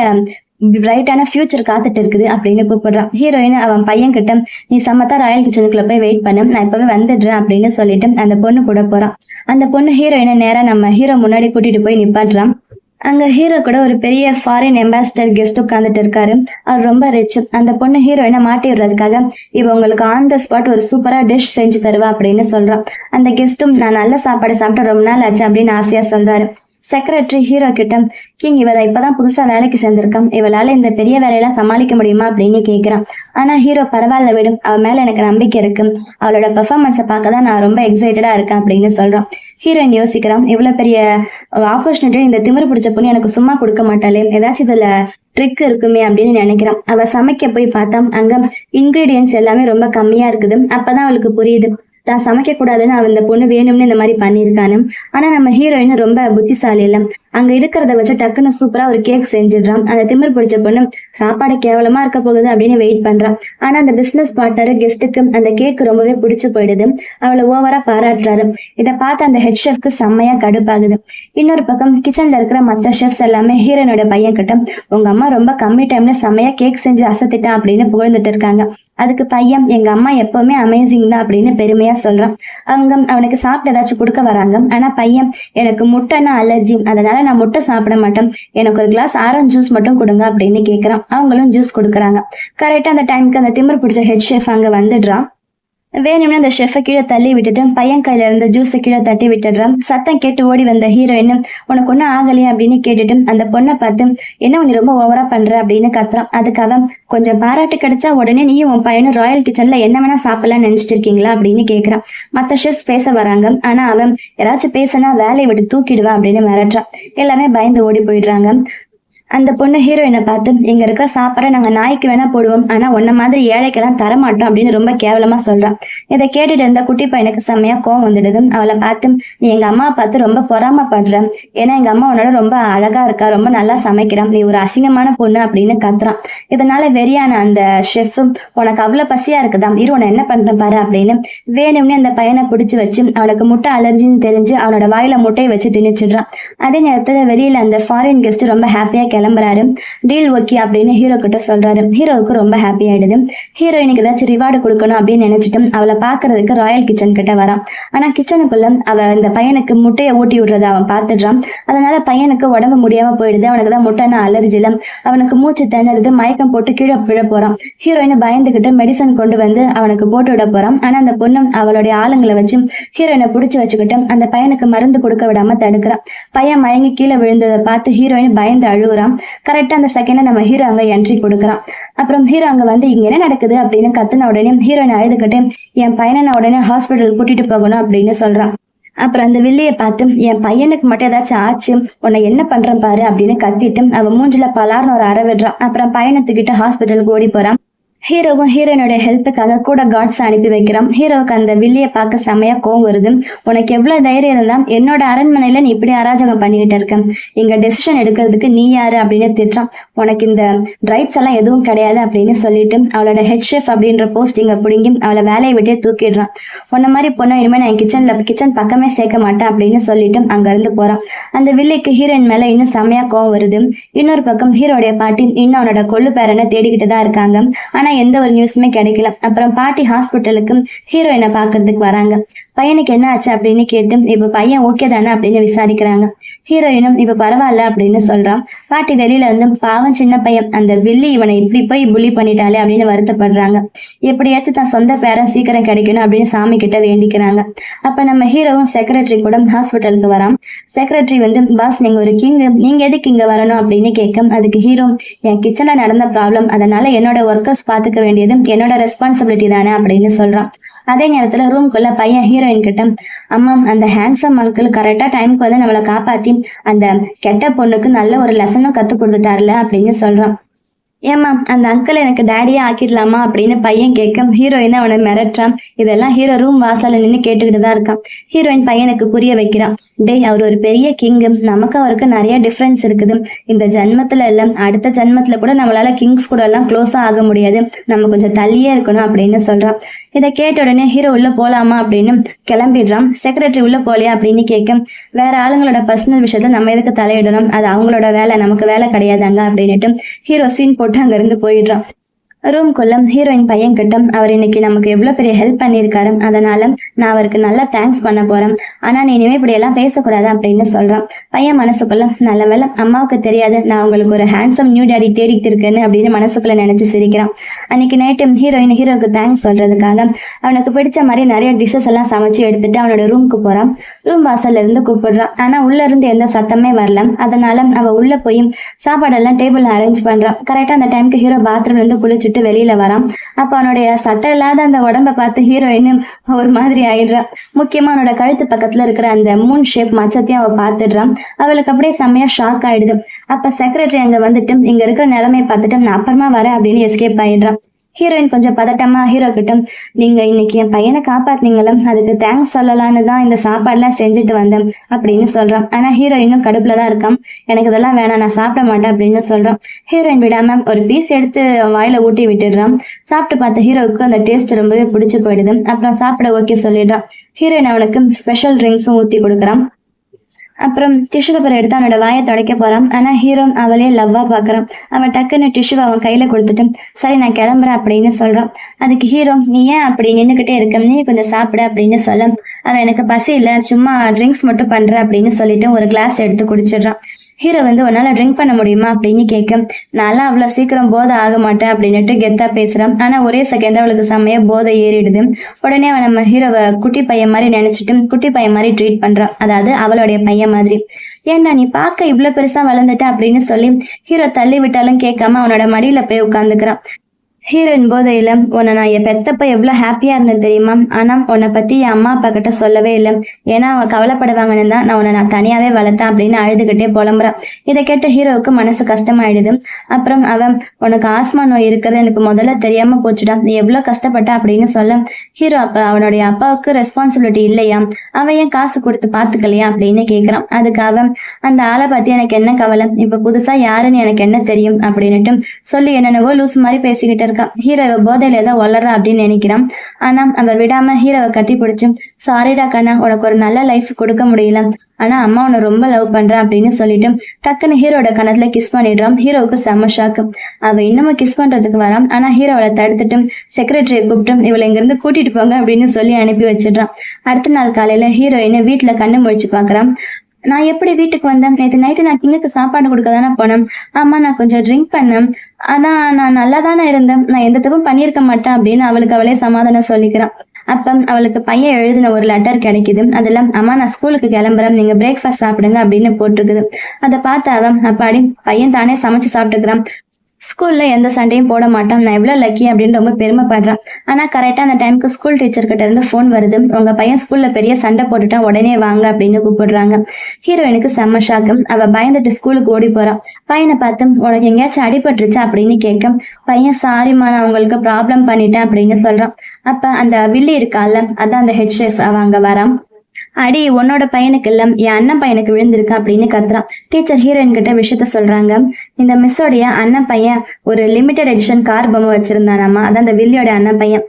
பிரைட்டான ஃபியூச்சர் காத்துட்டு இருக்குது அப்படின்னு கூப்பிடுறான். ஹீரோயின் அவன் பையன் கிட்ட நீ சமத்தா ராயல் கிச்சனுக்குள்ள போய் வெயிட் பண்ணு, நான் இப்பவே வந்துடுறேன் அப்படின்னு சொல்லிட்டு அந்த பொண்ணு கூட போறான். அந்த பொண்ணு ஹீரோயினை நேரா நம்ம ஹீரோ முன்னாடி கூட்டிட்டு போய் நிப்பாட்டுறான். அங்க ஹீரோ கூட ஒரு பெரிய ஃபாரின் அம்பாசிடர் கெஸ்ட் உட்கார்ந்துட்டு இருக்காரு. அவர் ரொம்ப ரிச். அந்த பொண்ணு ஹீரோயினை மாட்டி விடுறதுக்காக இவ உங்களுக்கு ஆன் த ஸ்பாட் ஒரு சூப்பரா டிஷ் செஞ்சு தருவா அப்படின்னு சொல்றான். அந்த கெஸ்டும் நான் நல்ல சாப்பாடு சாப்பிட்டு ரொம்ப நாள் ஆச்சு அப்படின்னு ஆசையா சொல்றாரு. செக்ரட்டரி ஹீரோ கிட்ட கிங் இவரை இப்பதான் புதுசா வேலைக்கு சேர்ந்திருக்கான், இவளால இந்த பெரிய வேலையெல்லாம் சமாளிக்க முடியுமா அப்படின்னு கேக்குறான். ஆனா ஹீரோ பரவாயில்ல விடும், அவ மேல எனக்கு நம்பிக்கை இருக்கு, அவளோட பெர்ஃபார்மன்ஸை பார்க்கதான் நான் ரொம்ப எக்ஸைட்டடா இருக்கேன் அப்படின்னு சொல்றான். ஹீரோயின் யோசிக்கிறான், இவ்வளவு பெரிய ஆப்பர்ச்சுனிட்டி இந்த திமிரு பிடிச்ச பொண்ணு எனக்கு சும்மா கொடுக்க மாட்டாளே, ஏதாச்சும் இதுல ட்ரிக் இருக்குமே அப்படின்னு நினைக்கிறான். அவ சமைக்க போய் பார்த்தா அங்க இன்கிரீடியன்ஸ் எல்லாமே ரொம்ப கம்மியா இருக்குது. அப்பதான் அவளுக்கு புரியுது தான் சமைக்க கூடாதுன்னு அவன் இந்த பொண்ணு வேணும்னு இந்த மாதிரி பண்ணியிருக்கானு. ஆனா நம்ம ஹீரோயின் ரொம்ப புத்திசாலி இல்ல, அங்க இருக்கிறத வச்சு டக்குன்னு சூப்பரா ஒரு கேக் செஞ்சிடுறான். அந்த திமிர் பிடிச்ச பொண்ணு சாப்பாடு கேவலமா இருக்க போகுது அப்படின்னு வெயிட் பண்றான். ஆனா அந்த பிசினஸ் பார்ட்னர் கெஸ்ட்டுக்கு அந்த கேக் ரொம்பவே பிடிச்சு போயிடுது. அவளை ஓவரா பாராட்டுறாரு. இதை பார்த்து அந்த ஹெட் ஷெஃப்க்கு செம்மையா கடுப்பாகுது. இன்னொரு பக்கம் கிச்சன்ல இருக்கிற மத்த ஷெஃப்ஸ் எல்லாமே ஹீரோனோட பையன் கிட்ட உங்க அம்மா ரொம்ப கம்மி டைம்ல செம்மையா கேக் செஞ்சு அசத்திட்டான் அப்படின்னு புகழ்ந்துட்டு இருக்காங்க. அதுக்கு பையன் எங்க அம்மா எப்பவுமே அமேசிங் தான் அப்படின்னு பெருமையா சொல்றான். அவங்க அவனுக்கு சாப்பிட்டு ஏதாச்சும் கொடுக்க வராங்க. ஆனா பையன் எனக்கு முட்டைன்னா அலர்ஜி, அதனால நான் முட்டை சாப்பிட மாட்டேன், எனக்கு ஒரு கிளாஸ் ஆரஞ்சு ஜூஸ் மட்டும் கொடுங்க அப்படின்னு கேக்குறான். அவங்களும் ஜூஸ் கொடுக்குறாங்க. கரெக்டா அந்த டைமுக்கு அந்த திமிர் பிடிச்ச ஹெட் ஷெஃப் அங்க வந்துடுறான். வேணும்னு அந்த ஷெஃபை கீழே தள்ளி விட்டுட்டு பையன் கையில இருந்த ஜூஸை கீழே தட்டி விட்டுடுறான். சத்தம் கேட்டு ஓடி வந்த ஹீரோயின் உனக்கு ஒன்னும் ஆகலையே அப்படின்னு கேட்டுட்டு அந்த பொண்ணை பார்த்து என்ன நீ ரொம்ப ஓவரா பண்ற அப்படின்னு கத்துறான். அதுக்காக கொஞ்சம் பாராட்டு கிடைச்சா உடனே நீயும் உன் பையனும் ராயல் கிச்சன்ல என்ன வேணா சாப்பிடலாம்னு நினைச்சிட்டு இருக்கீங்களா அப்படின்னு கேக்குறான். மத்த ஷெஃப்ஸ் பேச வராங்க. ஆனா அவன் யாராச்சும் பேசினா வேலையை விட்டு தூக்கிடுவான் அப்படின்னு மிரட்டுறான். எல்லாமே பயந்து ஓடி போயிடுறாங்க. அந்த பொண்ணு ஹீரோயினை பார்த்து இங்க இருக்க சாப்பாடை நாங்க நாய்க்கு வேணா போடுவோம், ஆனா உன்ன மாதிரி ஏழைக்கெல்லாம் தரமாட்டோம் அப்படின்னு ரொம்ப கேவலமா சொல்றான். இதை கேட்டுட்டு இருந்த குட்டி பையனுக்கு செம்மையா கோவம் வந்துடுது. அவளை பார்த்து நீ எங்க அம்மாவை பார்த்து ரொம்ப பொறாமப்படுற, ஏன்னா எங்க அம்மா உன்னோட ரொம்ப அழகா இருக்கா, ரொம்ப நல்லா சமைக்கிறான், நீ ஒரு அசிங்கமான பொண்ணு அப்படின்னு கத்துறான். இதனால வெறியான அந்த ஷெஃப் உனக்கு அவ்வளவு பசியா இருக்குதா, இரு உன என்ன பண்றேன் பாரு அப்படின்னு வேணும்னே அந்த பையனை பிடிச்சு வச்சு அவனுக்கு முட்டை அலர்ஜின்னு தெரிஞ்சு அவனோட வாயில முட்டையை வச்சு திணிச்சிடுறான். அதே நேரத்துல வெளியில அந்த ஃபாரின் கெஸ்ட் ரொம்ப ஹாப்பியா கிளம்புறாரு. டீல் ஓகே அப்படின்னு ஹீரோ கிட்ட சொல்றாரு. ஹீரோவுக்கு ரொம்ப ஹாப்பி ஆயிடுது. ஹீரோயினுக்கு ஏதாச்சும் ரிவார்டு கொடுக்கணும் அப்படின்னு நினைச்சிட்டு அவளை பாக்குறதுக்கு ராயல் கிச்சன் கிட்ட வரான். ஆனா கிச்சனுக்குள்ள அவ இந்த பையனுக்கு முட்டையை ஊட்டி விடுறத அவன் பார்த்துடுறான். அதனால பையனுக்கு உடம்பு முடியாம போயிடுது. அவனுக்கு தான் முட்டைன்னா அலர்ஜில அவனுக்கு மூச்சு திணறுது, மயக்கம் போட்டு கீழே விழ போறான். ஹீரோயின் பயந்துகிட்டு மெடிசன் கொண்டு வந்து அவனுக்கு போட்டு விட போறான். ஆனா அந்த பொண்ணு அவளுடைய ஆளுங்களை வச்சு ஹீரோயினை பிடிச்சு வச்சுக்கிட்டு அந்த பையனுக்கு மருந்து கொடுக்க விடாம தடுக்கிறான். பையன் மயங்கி கீழே விழுந்ததை பார்த்து ஹீரோயின் பயந்து அழுகுறான். கரெக்டா அந்த செகண்ட்ல நம்ம ஹீரோ அங்க என்ட்ரி கொடுக்குறான். அப்புறம் ஹீரோ அங்க வந்து இங்க என்ன நடக்குது அப்படின்னு கத்துன உடனே ஹீரோயின் அழுதுகிட்டு என் பையனை நான் உடனே ஹாஸ்பிட்டல் கூட்டிட்டு போகணும் அப்படின்னு சொல்றான். அப்புறம் அந்த வில்லியை பார்த்து என் பையனுக்கு மட்டும் ஏதாச்சும் ஆச்சு உன்னை என்ன பண்றேன் பாரு அப்படின்னு கத்திட்டு அவன் மூஞ்சில பலார்னு ஒரு அற விடுறான். அப்புறம் பையனை தூக்கிட்டு ஹாஸ்பிட்டலுக்கு ஓடி போறான். ஹீரோவும் ஹீரோயினோட ஹெல்ப்புக்காக கூட காட்ஸ் அனுப்பி வைக்கிறான். ஹீரோவுக்கு அந்த வில்லியை பார்க்க செமையா கோவம் வருது. உனக்கு எவ்வளவு தைரியம் இருந்தா என்னோட அரண்மனையில நீ இப்படி அராஜகம் பண்ணிக்கிட்டு இருக்க, இங்க டெசிஷன் எடுக்கிறதுக்கு நீ யாரு அப்படின்னு திட்டுறான். உனக்கு இந்த ரைட்ஸ் எல்லாம் எதுவும் கிடையாது அப்படின்னு சொல்லிட்டு அவளோட ஹெட் ஷெஃப் அப்படின்ற போஸ்டிங்க பிடிங்கி அவளை வேலையை விட்டே தூக்கிடுறான். உன்ன மாதிரி பொண்ணை இனிமே நான் கிச்சன் பக்கமே சேர்க்க மாட்டேன் அப்படின்னு சொல்லிட்டு அங்க இருந்து போறான். அந்த வில்லிக்கு ஹீரோயின் மேல இன்னும் செமையா கோவம் வருது. இன்னொரு பக்கம் ஹீரோடைய பாட்டி இன்னும் அவனோட கொள்ளு பேரனை தேடிக்கிட்டு தான் இருக்காங்க. ஆனா எந்த ஒரு நியூஸுமே கிடைக்கல. அப்புறம் பாட்டி ஹாஸ்பிட்டலுக்கு ஹீரோயினை பாக்குறதுக்கு வராங்க. பையனுக்கு என்ன ஆச்சு அப்படின்னு கேட்டு இப்ப பையன் ஓகே தானே அப்படின்னு விசாரிக்கிறாங்க. ஹீரோயினும் இப்ப பரவாயில்ல அப்படின்னு சொல்றான். பாட்டி வெளியில வந்து பாவம் சின்ன பையன், அந்த வில்லி இவனை இப்படி போய் புள்ளி பண்ணிட்டாலே அப்படின்னு வருத்தப்படுறாங்க. எப்படியாச்சும் தான் சொந்த பேரன் சீக்கிரம் கிடைக்கணும் அப்படின்னு சாமி கிட்ட வேண்டிக்கிறாங்க. அப்ப நம்ம ஹீரோவும் செக்ரட்டரி கூட ஹாஸ்பிட்டலுக்கு வரான். செக்ரட்டரி வந்து பாஸ் நீங்க ஒரு கிங், நீங்க எதுக்கு இங்க வரணும் அப்படின்னு கேட்க அதுக்கு ஹீரோ என் கிச்சன்ல நடந்த ப்ராப்ளம், அதனால என்னோட ஒர்க்கர்ஸ் பாத்துக்க வேண்டியது என்னோட ரெஸ்பான்சிபிலிட்டி தானே அப்படின்னு சொல்றான். அதே நேரத்துல ரூம்குள்ள பையன் ஹீரோயின் கிட்ட அம்மா அந்த ஹேண்ட்ஸம் அங்கிள் கரெக்டா டைமுக்கு வந்து நம்மளை காப்பாத்தி அந்த கெட்ட பொண்ணுக்கு நல்ல ஒரு லெசனும் கத்து கொடுத்துட்டாருல அப்படின்னு சொல்றான். ஏமா அந்த அங்கிள் எனக்கு டேடியா ஆக்கிடலாமா அப்படின்னு பையன் கேட்க ஹீரோயின் அவனை மிரட்டுறான். இதெல்லாம் ஹீரோ ரூம் வாசல்ல நின்று கேட்டுக்கிட்டு தான் இருக்கான். ஹீரோயின் பையனுக்கு புரிய வைக்கிறான். டேய் அவர் ஒரு பெரிய கிங், நமக்கு அவருக்கு நிறைய டிஃபரன்ஸ் இருக்குது, இந்த ஜென்மத்துல இல்ல அடுத்த ஜென்மத்துல கூட நம்மளால கிங்ஸ் கூட எல்லாம் க்ளோஸா ஆக முடியாது, நம்ம கொஞ்சம் தள்ளியே இருக்கணும் அப்படின்னு சொல்றான். இதை கேட்ட உடனே ஹீரோ உள்ள போலாமா அப்படின்னு கிளம்பிடுறான். செக்ரட்டரி உள்ள போலையா அப்படின்னு கேட்க வேற ஆளுங்களோட பர்சனல் விஷயத்த நம்ம எதுக்கு தலையிடணும், அது அவங்களோட வேலை, நமக்கு வேலை கிடையாதாங்க அப்படின்னுட்டு ஹீரோ சீன் போட்டு அங்க இருந்து போயிடுறான். ரூம்குள்ள ஹீரோயின் பையன் கிட்ட அவர் இன்னைக்கு நமக்கு எவ்வளவு பெரிய ஹெல்ப் பண்ணியிருக்காரு, அதனால நான் அவருக்கு நல்லா தேங்க்ஸ் பண்ண போறேன், ஆனா நீ இனிமே இப்படி எல்லாம் பேசக்கூடாது அப்படின்னு சொல்றான். பையன் மனசுக்குள்ள நல்ல வேலை அம்மாவுக்கு தெரியாது நான் உங்களுக்கு ஒரு ஹேண்ட்ஸம் நியூ டேடி தேடிட்டு இருக்கேன்னு அப்படின்னு மனசுக்குள்ள நினைச்சு சிரிக்கிறான். அன்னைக்கு நைட்டு ஹீரோயின் ஹீரோக்கு தேங்க்ஸ் சொல்றதுக்காக அவனுக்கு பிடிச்ச மாதிரி நிறைய டிஷ்ஷஸ் எல்லாம் சமைச்சு எடுத்துட்டு அவனோட ரூமுக்கு போறான். ரூம் வாசல்ல இருந்து கூப்பிடுறான். ஆனா உள்ள இருந்து எந்த சத்தமே வரல. அதனால அவ உள்ள போய் சாப்பாடெல்லாம் டேபிள்ல அரேஞ்ச் பண்றான். கரெக்டா அந்த டைமுக்கு ஹீரோ பாத்ரூம்ல இருந்து குளிச்சுட்டு வெளியில வரான். அப்ப அவனுடைய சட்டை இல்லாத அந்த உடம்ப பார்த்து ஹீரோயின் ஒரு மாதிரி ஆயிடுறா. முக்கியமா அவனோட கழுத்து பக்கத்துல இருக்கிற அந்த மூன் ஷேப் மச்சத்தையும் அவ பாத்துடுறான். அவளுக்கு அப்படியே செம்மையா ஷாக் ஆயிடுது. அப்ப செக்ரட்டரி அங்க வந்துட்டு இங்க இருக்கிற நிலைமையை பார்த்துட்டு நான் அப்புறமா வரேன் அப்படின்னு எஸ்கேப் ஆயிடுறான். ஹீரோயின் கொஞ்சம் பதட்டமா ஹீரோ கிட்ட நீங்க இன்னைக்கு என் பையனை காப்பாத்தினீங்களா, அதுக்கு தேங்க்ஸ் சொல்லலான்னு தான் இந்த சாப்பாடுலாம் செஞ்சுட்டு வந்தேன் அப்படின்னு சொல்றான். ஆனா ஹீரோயினும் கடுப்புலதான் இருக்கான். எனக்கு இதெல்லாம் வேணாம், நான் சாப்பிட மாட்டேன் அப்படின்னு சொல்றான். ஹீரோயின் விடாம ஒரு பீஸ் எடுத்து வாயில ஊட்டி விட்டுடுறான். சாப்பிட்டு பார்த்த ஹீரோவுக்கு அந்த டேஸ்ட் ரொம்பவே பிடிச்சு போயிடுது. அப்புறம் சாப்பிட ஓகே சொல்லிடுறான். ஹீரோயின் அவனுக்கு ஸ்பெஷல் ட்ரிங்க்ஸும் ஊத்தி கொடுக்குறான். அப்புறம் டிஷ்யூ பேப்பர் எடுத்து அவனோட வாயை துடைக்க போறான். ஆனா ஹீரோ அவளே லவ்வா பாக்குறான். அவன் டக்குன்னு டிஷ்யூ அவன் கையில கொடுத்துட்டு சரி நான் கிளம்புறேன் அப்படின்னு சொல்றான். அதுக்கு ஹீரோ நீ ஏன் அப்படி நின்னுக்கிட்டே இருக்க, நீ கொஞ்சம் சாப்பிட அப்படின்னு சொல்ல அவன் எனக்கு பசி இல்ல சும்மா ட்ரிங்க்ஸ் மட்டும் பண்ற அப்படின்னு சொல்லிட்டு ஒரு கிளாஸ் எடுத்து குடிச்சிடுறான். ஹீரோ உன்னால ட்ரிங்க் பண்ண முடியுமா அப்படின்னு கேட்க நான்லாம் அவ்வளவு சீக்கிரம் போதை ஆக மாட்டேன் அப்படின்னுட்டு கெத்தா பேசுறான். ஆனா ஒரே செகண்ட் அவளுக்கு செம்மையா போதை ஏறிடுது. உடனே அவன் நம்ம ஹீரோவை குட்டி பையன் மாதிரி நினைச்சிட்டு குட்டி பையன் மாதிரி ட்ரீட் பண்றான். அதாவது அவளுடைய பையன் மாதிரி. ஏன்னா நீ பார்க்க இவ்வளவு பெருசா வளர்ந்துட்ட அப்படின்னு சொல்லி ஹீரோ தள்ளி விட்டாலும் கேட்காம அவனோட மடியில போய் உட்காந்துக்கிறான். ஹீரோயின் போதையில உன்னை நான் என் பெத்தப்ப எவ்வளவு ஹாப்பியா இருந்தேன் தெரியுமா, ஆனா உன்னை பத்தி என் அம்மா அப்பா கிட்ட சொல்லவே இல்லை, ஏன்னா அவங்க கவலைப்படுவாங்கன்னு தான் நான் தனியாவே வளர்த்தேன் அப்படின்னு அழுதுகிட்டே புலம்புறான். இதை கேட்ட ஹீரோவுக்கு மனசு கஷ்டமாயிடுது. அப்புறம் அவன் உனக்கு ஆஸ்மா நோய் இருக்கிறது எனக்கு முதல்ல தெரியாம போச்சுடா, நீ எவ்வளவு கஷ்டப்பட்ட அப்படின்னு சொல்ல ஹீரோ அப்ப அவனுடைய அப்பாவுக்கு ரெஸ்பான்சிபிலிட்டி இல்லையா, அவன் ஏன் காசு கொடுத்து பாத்துக்கலையா அப்படின்னு கேக்குறான். அதுக்கு அவன் அந்த ஆளை பத்தி எனக்கு என்ன கவலை, இப்ப புதுசா யாருன்னு எனக்கு என்ன தெரியும் அப்படின்னுட்டு சொல்லி என்னென்னவோ லூஸ் மாதிரி பேசிக்கிட்டு இருக்க ஹீரோவை போதையில ஏதோ வளர்றா அப்படின்னு நினைக்கிறான். ஆனா அவ விடாம ஹீரோவை கட்டி பிடிச்சு சாரிடா கண்ணா உனக்கு ஒரு நல்ல லைஃப் கொடுக்க முடியல, ஆனா அம்மா உன்னை ரொம்ப லவ் பண்றேன் அப்படின்னு சொல்லிட்டு டக்குன்னு ஹீரோட கணத்துல கிஸ் பண்ணிடுறான். ஹீரோவுக்கு செம்ம ஷாக்கு. அவ இன்னமும் கிஸ் பண்றதுக்கு வரான். ஆனா ஹீரோவை தடுத்துட்டு செக்ரட்டரியை கூப்பிட்டு இவளை இங்க இருந்து கூட்டிட்டு போங்க அப்படின்னு சொல்லி அனுப்பி வச்சிடுறான். அடுத்த நாள் காலையில ஹீரோயின் வீட்டுல கண்ணு முழிச்சு பாக்குறான். நான் எப்படி வீட்டுக்கு வந்தேன், நேற்று நைட்டு நான் கிங்குக்கு சாப்பாடு கொடுக்க தானே போனேன், ஆமா நான் கொஞ்சம் ட்ரிங்க் பண்ணேன், ஆனா நான் நல்லா தானே இருந்தேன், நான் எந்த தப்பும் பண்ணியிருக்க மாட்டேன் அப்படின்னு அவளுக்கு அவளே சமாதானம் சொல்லிக்கிறான். அப்ப அவளுக்கு பையன் எழுதின ஒரு லெட்டர் கிடைக்குது. அதுல அம்மா நான் ஸ்கூலுக்கு கிளம்புறேன், நீங்க பிரேக்ஃபாஸ்ட் சாப்பிடுங்க அப்படின்னு போட்டிருக்குது. அதை பார்த்த அவன் அப்பாடி பையன் தானே சமைச்சு சாப்பிட்டுக்கிறான், ஸ்கூல்ல எந்த சண்டையும் போட மாட்டான், நான் எவ்வளவு லக்கி அப்படின்னு ரொம்ப பெருமைப்படுறான். ஆனா கரெக்டா அந்த டைமுக்கு ஸ்கூல் டீச்சர் கிட்ட இருந்து போன் வருது, உங்க பையன் ஸ்கூல்ல பெரிய சண்டை போட்டுட்டா உடனே வாங்க அப்படின்னு கூப்பிடுறாங்க. ஹீரோயினுக்கு செம்ம ஷாக்கம். அவ பயந்துட்டு ஸ்கூலுக்கு ஓடி போறான். பையனை பார்த்து உனக்கு எங்கேயாச்சும் அடிபட்டுருச்சா அப்படின்னு கேட்க பையன் சாரிமா நான் உங்களுக்கு ப்ராப்ளம் பண்ணிட்டேன் அப்படின்னு சொல்றான். அப்ப அந்த வில்லி இருக்கால அதான் அந்த ஹெட் ஷெஃப் அவ அங்க வரான். அடி உன்னோட பையனுக்கு இல்ல என் அண்ணன் பையனுக்கு விழுந்திருக்கு அப்படின்னு கத்துறான். டீச்சர் ஹீரோயின் கிட்ட விஷயத்த சொல்றாங்க. இந்த மிஸ்ஸோடைய அண்ணன் பையன் ஒரு லிமிடெட் எடிஷன் கார் பொம்மை வச்சிருந்தானாமா, அதான் அந்த வில்லியோட அண்ணன் பையன்.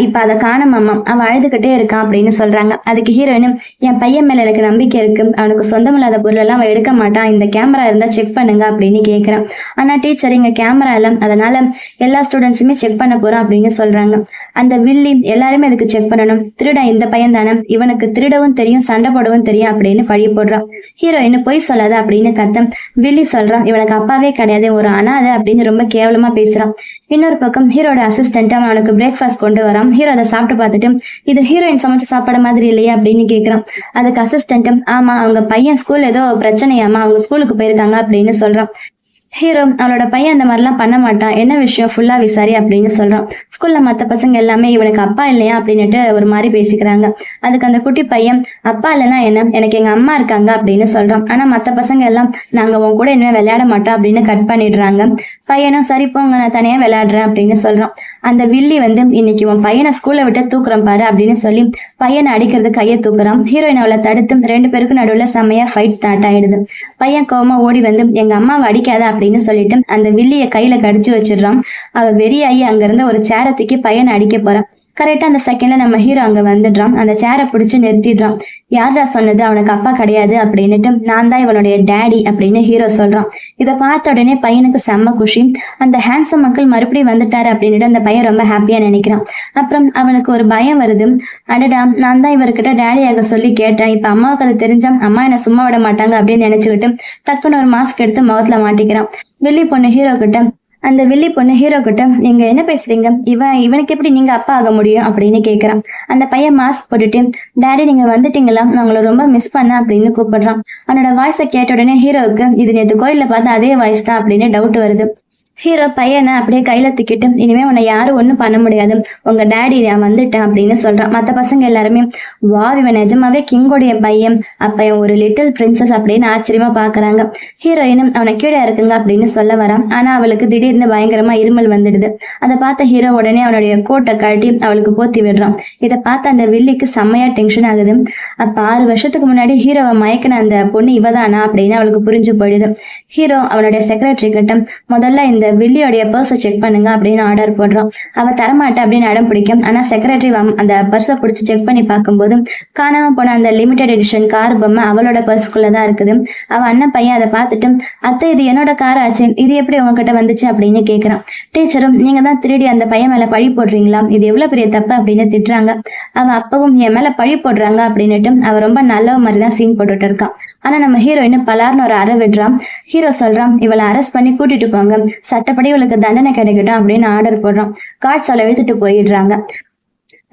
இப்ப அதை காணமாமா, அவன் அழுதுகிட்டே இருக்கான் அப்படின்னு சொல்றாங்க. அதுக்கு ஹீரோயினும் என் பையன் மேல எனக்கு நம்பிக்கை இருக்கு, அவனுக்கு சொந்தமில்லாத பொருள் எல்லாம் அவன் எடுக்க மாட்டான், இந்த கேமரா இருந்தா செக் பண்ணுங்க அப்படின்னு கேட்கிறான். ஆனா டீச்சர் இங்க கேமரா இல்ல, அதனால எல்லா ஸ்டூடெண்ட்ஸுமே செக் பண்ண போறோம் அப்படின்னு சொல்றாங்க. அந்த வில்லி எல்லாருமே அதுக்கு செக் பண்ணணும், திருடன் இந்த பையன் தானே, இவனுக்கு திருடவும் தெரியும் சண்டை போடவும் தெரியும் அப்படின்னு பழி போடுறான். ஹீரோயின் பொய் சொல்லாத அப்படின்னு கத்தம் வில்லி சொல்றான், இவனுக்கு அப்பாவே கிடையாது, ஒரு அனாதை அப்படின்னு ரொம்ப கேவலமா பேசுறான். இன்னொரு பக்கம் ஹீரோட அசிஸ்டன்ட் அவனுக்கு பிரேக்ஃபாஸ்ட் கொண்டு வரான். ஹீரோ அதை சாப்பிட்டு பார்த்துட்டு இது ஹீரோயின் சமைச்ச சாப்பாடு மாதிரி இல்லையா அப்படின்னு கேட்கிறான். அதுக்கு அசிஸ்டன்ட்டும் ஆமா அவங்க பையன் ஸ்கூல் ஏதோ பிரச்சனையாமா, அவங்க ஸ்கூலுக்கு போயிருக்காங்க அப்படின்னு சொல்றான். ஹீரோ அவளோட பையன் அந்த மாதிரிலாம் பண்ண மாட்டான், என்ன விஷயம் ஃபுல்லா விசாரி அப்படின்னு சொல்றான். ஸ்கூல்ல மத்த பசங்க எல்லாமே இவனுக்கு அப்பா இல்லையா அப்படின்னுட்டு ஒரு மாதிரி பேசிக்கிறாங்க. அதுக்கு அந்த குட்டி பையன் அப்பா இல்லைன்னா என்ன, எனக்கு எங்க அம்மா இருக்காங்க அப்படின்னு சொல்றான். ஆனா மத்த பசங்க எல்லாம் நாங்க உன் கூட இனிமே விளையாட மாட்டோம் அப்படின்னு கட் பண்ணிடுறாங்க. பையனும் சரி போங்க நான் தனியா விளையாடுறேன் அப்படின்னு சொல்றான். அந்த வில்லி இன்னைக்கு உன் பையனை ஸ்கூல்ல விட்டு தூக்குறோம் பாரு அப்படின்னு சொல்லி பையனை அடிக்கிறது கையை தூக்குறான். ஹீரோயின் அவளை தடுத்து ரெண்டு பேருக்கு நடுவுல செம்மையா ஃபைட் ஸ்டார்ட் ஆயிடுது. பையன் கோவமா ஓடி எங்க அம்மாவை அடிக்காத அப்படின்னு சொல்லிட்டு அந்த வில்லிய கையில கடிச்சு வச்சிடுறான். அவ வெறியாகி அங்க இருந்து ஒரு சேரை தூக்கி பையனை அடிக்க போறான். கரெக்டா அந்த செகண்ட்ல நம்ம ஹீரோ அங்க வந்துடுறான். அந்த சேரை பிடிச்சு நிறுத்திடுறான். யாரா சொன்னது அவனுக்கு அப்பா கிடையாது அப்படின்னுட்டு, நான் தான் இவனுடைய டேடி அப்படின்னு ஹீரோ சொல்றான். இதை பார்த்த உடனே பையனுக்கு செம்ம குஷி. அந்த ஹேண்ட்ஸம் அங்கிள் மறுபடியும் வந்துட்டாரு அப்படின்னுட்டு அந்த பையன் ரொம்ப ஹாப்பியா நினைக்கிறான். அப்புறம் அவனுக்கு ஒரு பயம் வருது. அடடா, நான் தான் இவர்கிட்ட டேடியாக சொல்லி கேட்டேன், இப்ப அம்மாவுக்கு அது தெரிஞ்சா அம்மா என்ன சும்மா விட மாட்டாங்க அப்படின்னு நினைச்சுக்கிட்டு டக்குன்னு ஒரு மாஸ்க் எடுத்து முகத்துல மாட்டிக்கிறான். வில்லி பொண்ணு ஹீரோ கிட்ட நீங்க என்ன பேசுறீங்க, இவனுக்கு எப்படி நீங்க அப்பா ஆக முடியும் அப்படின்னு கேக்குறான். அந்த பையன் மாஸ்க் போட்டுட்டு, டேடி நீங்க வந்துட்டீங்களா, நான் உங்களை ரொம்ப மிஸ் பண்ணேன் அப்படின்னு கூப்பிடுறான். அவனோட வாய்ஸை கேட்ட உடனே ஹீரோவுக்கு இது நேற்று கோயில்ல பார்த்து அதே வாய்ஸ் தான் அப்படின்னு டவுட் வருது. ஹீரோ பையனை அப்படியே கையில தூக்கிட்டு, இனிமே உன்னை யாரும் ஒண்ணும் பண்ண முடியாது, உங்க டேடி நான் வந்துட்டேன் அப்படின்னு சொல்றான். மத்த பசங்க எல்லாருமே வா இவன் நிஜமாவே கிங்கோடைய பையன், அப்ப இவன் ஒரு லிட்டில் பிரின்சஸ் அப்படின்னு ஆச்சரியமா பாக்குறாங்க. ஹீரோயினும் அவனை கீழே இருக்குங்க அப்படின்னு சொல்ல வரான். ஆனா அவளுக்கு திடீர்னு பயங்கரமா இருமல் வந்துடுது. அதை பார்த்த ஹீரோ உடனே அவனுடைய கோட்டை கழட்டி அவளுக்கு போத்தி விடுறான். இதை பார்த்த அந்த வில்லிக்கு செம்மையா டென்ஷன் ஆகுது. அப்ப 6 வருஷத்துக்கு முன்னாடி ஹீரோவை மயக்கின அந்த பொண்ணு இவதானா அப்படின்னு அவளுக்கு புரிஞ்சு போயிடுது. ஹீரோ அவனுடைய செக்ரட்டரி கிட்ட முதல்ல இந்த வில்லியோடைய பர்ஸை செக் பண்ணுங்க அப்படின்னு ஆர்டர் போடுறான். அவ தரமாட்ட அப்படின்னு அடம் பிடிக்கும். ஆனா செக்ரட்டரி அந்த பர்ஸை பிடிச்சி செக் பண்ணி பார்க்கும்போது காணாம போன அந்த லிமிடெட் எடிஷன் கார் பொம்மை அவளோட பர்ஸ்குள்ளதான் இருக்குது. அவ அண்ணன் பையன் அதை பார்த்துட்டு, அத்தை இது என்னோட கார் ஆச்சு, இது எப்படி உங்ககிட்ட வந்துச்சு அப்படின்னு கேட்கிறான். டீச்சரும் நீங்க தான் திருடி அந்த பையன் மேல பழி போடுறீங்களா, இது எவ்வளவு பெரிய தப்பு அப்படின்னு திட்டுறாங்க. அவன் அப்பவும் என் மேல பழி போடுறாங்க அப்படின்னுட்டு அவ ரொம்ப நல்ல மாதிரிதான் சீன் போட்டுட்டு இருக்கான். ஆனா நம்ம ஹீரோயின் பலார்னு ஒரு அறை விடுறான். ஹீரோ சொல்றான், இவளை அரெஸ்ட் பண்ணி கூட்டிட்டு போங்க, சட்டப்படி இவளுக்கு தண்டனை கிடைக்கட்டும் அப்படின்னு ஆர்டர் போடுறான். கார்ட்ஸ் அவளை இழுத்துட்டு போயிடுறாங்க.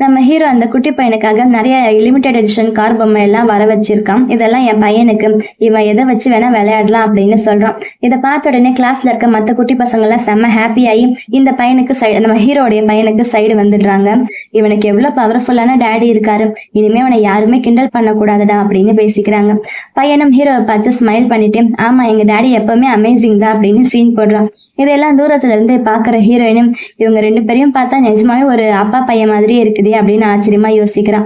நம்ம ஹீரோ அந்த குட்டி பையனுக்காக நிறைய லிமிடெட் எடிஷன் கார் பொம்மை எல்லாம் வர வச்சிருக்கான். இதெல்லாம் என் பையனுக்கு, இவன் எதை வச்சு வேணா விளையாடலாம் அப்படின்னு சொல்றான். இதை பார்த்த உடனே கிளாஸ்ல இருக்க மற்ற குட்டி பசங்க எல்லாம் செம்ம ஹாப்பி ஆகி இந்த பையனுக்கு சைடு, நம்ம ஹீரோடைய பையனுக்கு சைடு வந்துடுறாங்க. இவனுக்கு எவ்வளவு பவர்ஃபுல்லான டேடி இருக்காரு, இனிமே அவனை யாருமே கிண்டல் பண்ணக்கூடாதுடா அப்படின்னு பேசிக்கிறாங்க. பையனும் ஹீரோவை பார்த்து ஸ்மைல் பண்ணிட்டு, ஆமா எங்க டேடி எப்பவுமே அமேசிங் தான் அப்படின்னு சீன் போடுறான். இதெல்லாம் தூரத்துல இருந்து பாக்குற ஹீரோயினும் இவங்க 2 பேரையும் பார்த்தா நிஜமாவே ஒரு அப்பா பையன் மாதிரியே இருக்குது அப்படின்னு ஆச்சரியமா யோசிக்கிறான்.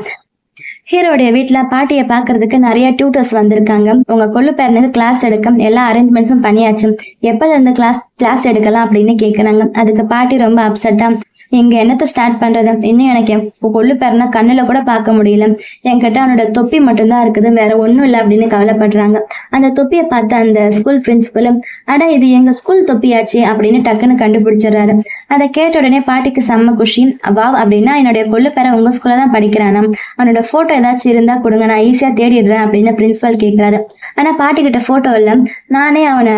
ஹீரோடைய வீட்டுல பாட்டியை பாக்குறதுக்கு நிறைய டியூட்டர்ஸ் வந்திருக்காங்க. உங்க கொள்ளு பேரனுக்கு கிளாஸ் எடுக்க எல்லா அரேஞ்ச்மெண்ட்ஸும் பண்ணியாச்சு, எப்பல இருந்து கிளாஸ் எடுக்கலாம் அப்படின்னு கேக்குறாங்க. அதுக்கு பாட்டி ரொம்ப அப்செட்டா, இங்க என்னத்தை ஸ்டார்ட் பண்றது, இன்னும் எனக்கு கொள்ளு பேரனா கண்ணுல கூட பார்க்க முடியல, என்கிட்ட அவனோட தொப்பி மட்டும்தான் இருக்குது, வேற ஒண்ணும் இல்லை அப்படின்னு கவலைப்படுறாங்க. அந்த தொப்பியை பார்த்து அந்த ஸ்கூல் பிரின்சிபலும், அட இது எங்க ஸ்கூல் தொப்பியாச்சு அப்படின்னு டக்குன்னு கண்டுபிடிச்சிடறாரு. அதை கேட்ட உடனே பாட்டிக்கு செம்ம குஷி. வா அப்படின்னா என்னுடைய கொள்ளு பேர உங்க ஸ்கூல்ல தான் படிக்கிறானா, அவனோட போட்டோ ஏதாச்சும் இருந்தா கொடுங்க, நான் ஈஸியா தேடிடுறேன் அப்படின்னு பிரின்சிபல் கேட்கிறாரு. ஆனா பாட்டி கிட்ட போட்டோ இல்ல, நானே அவனை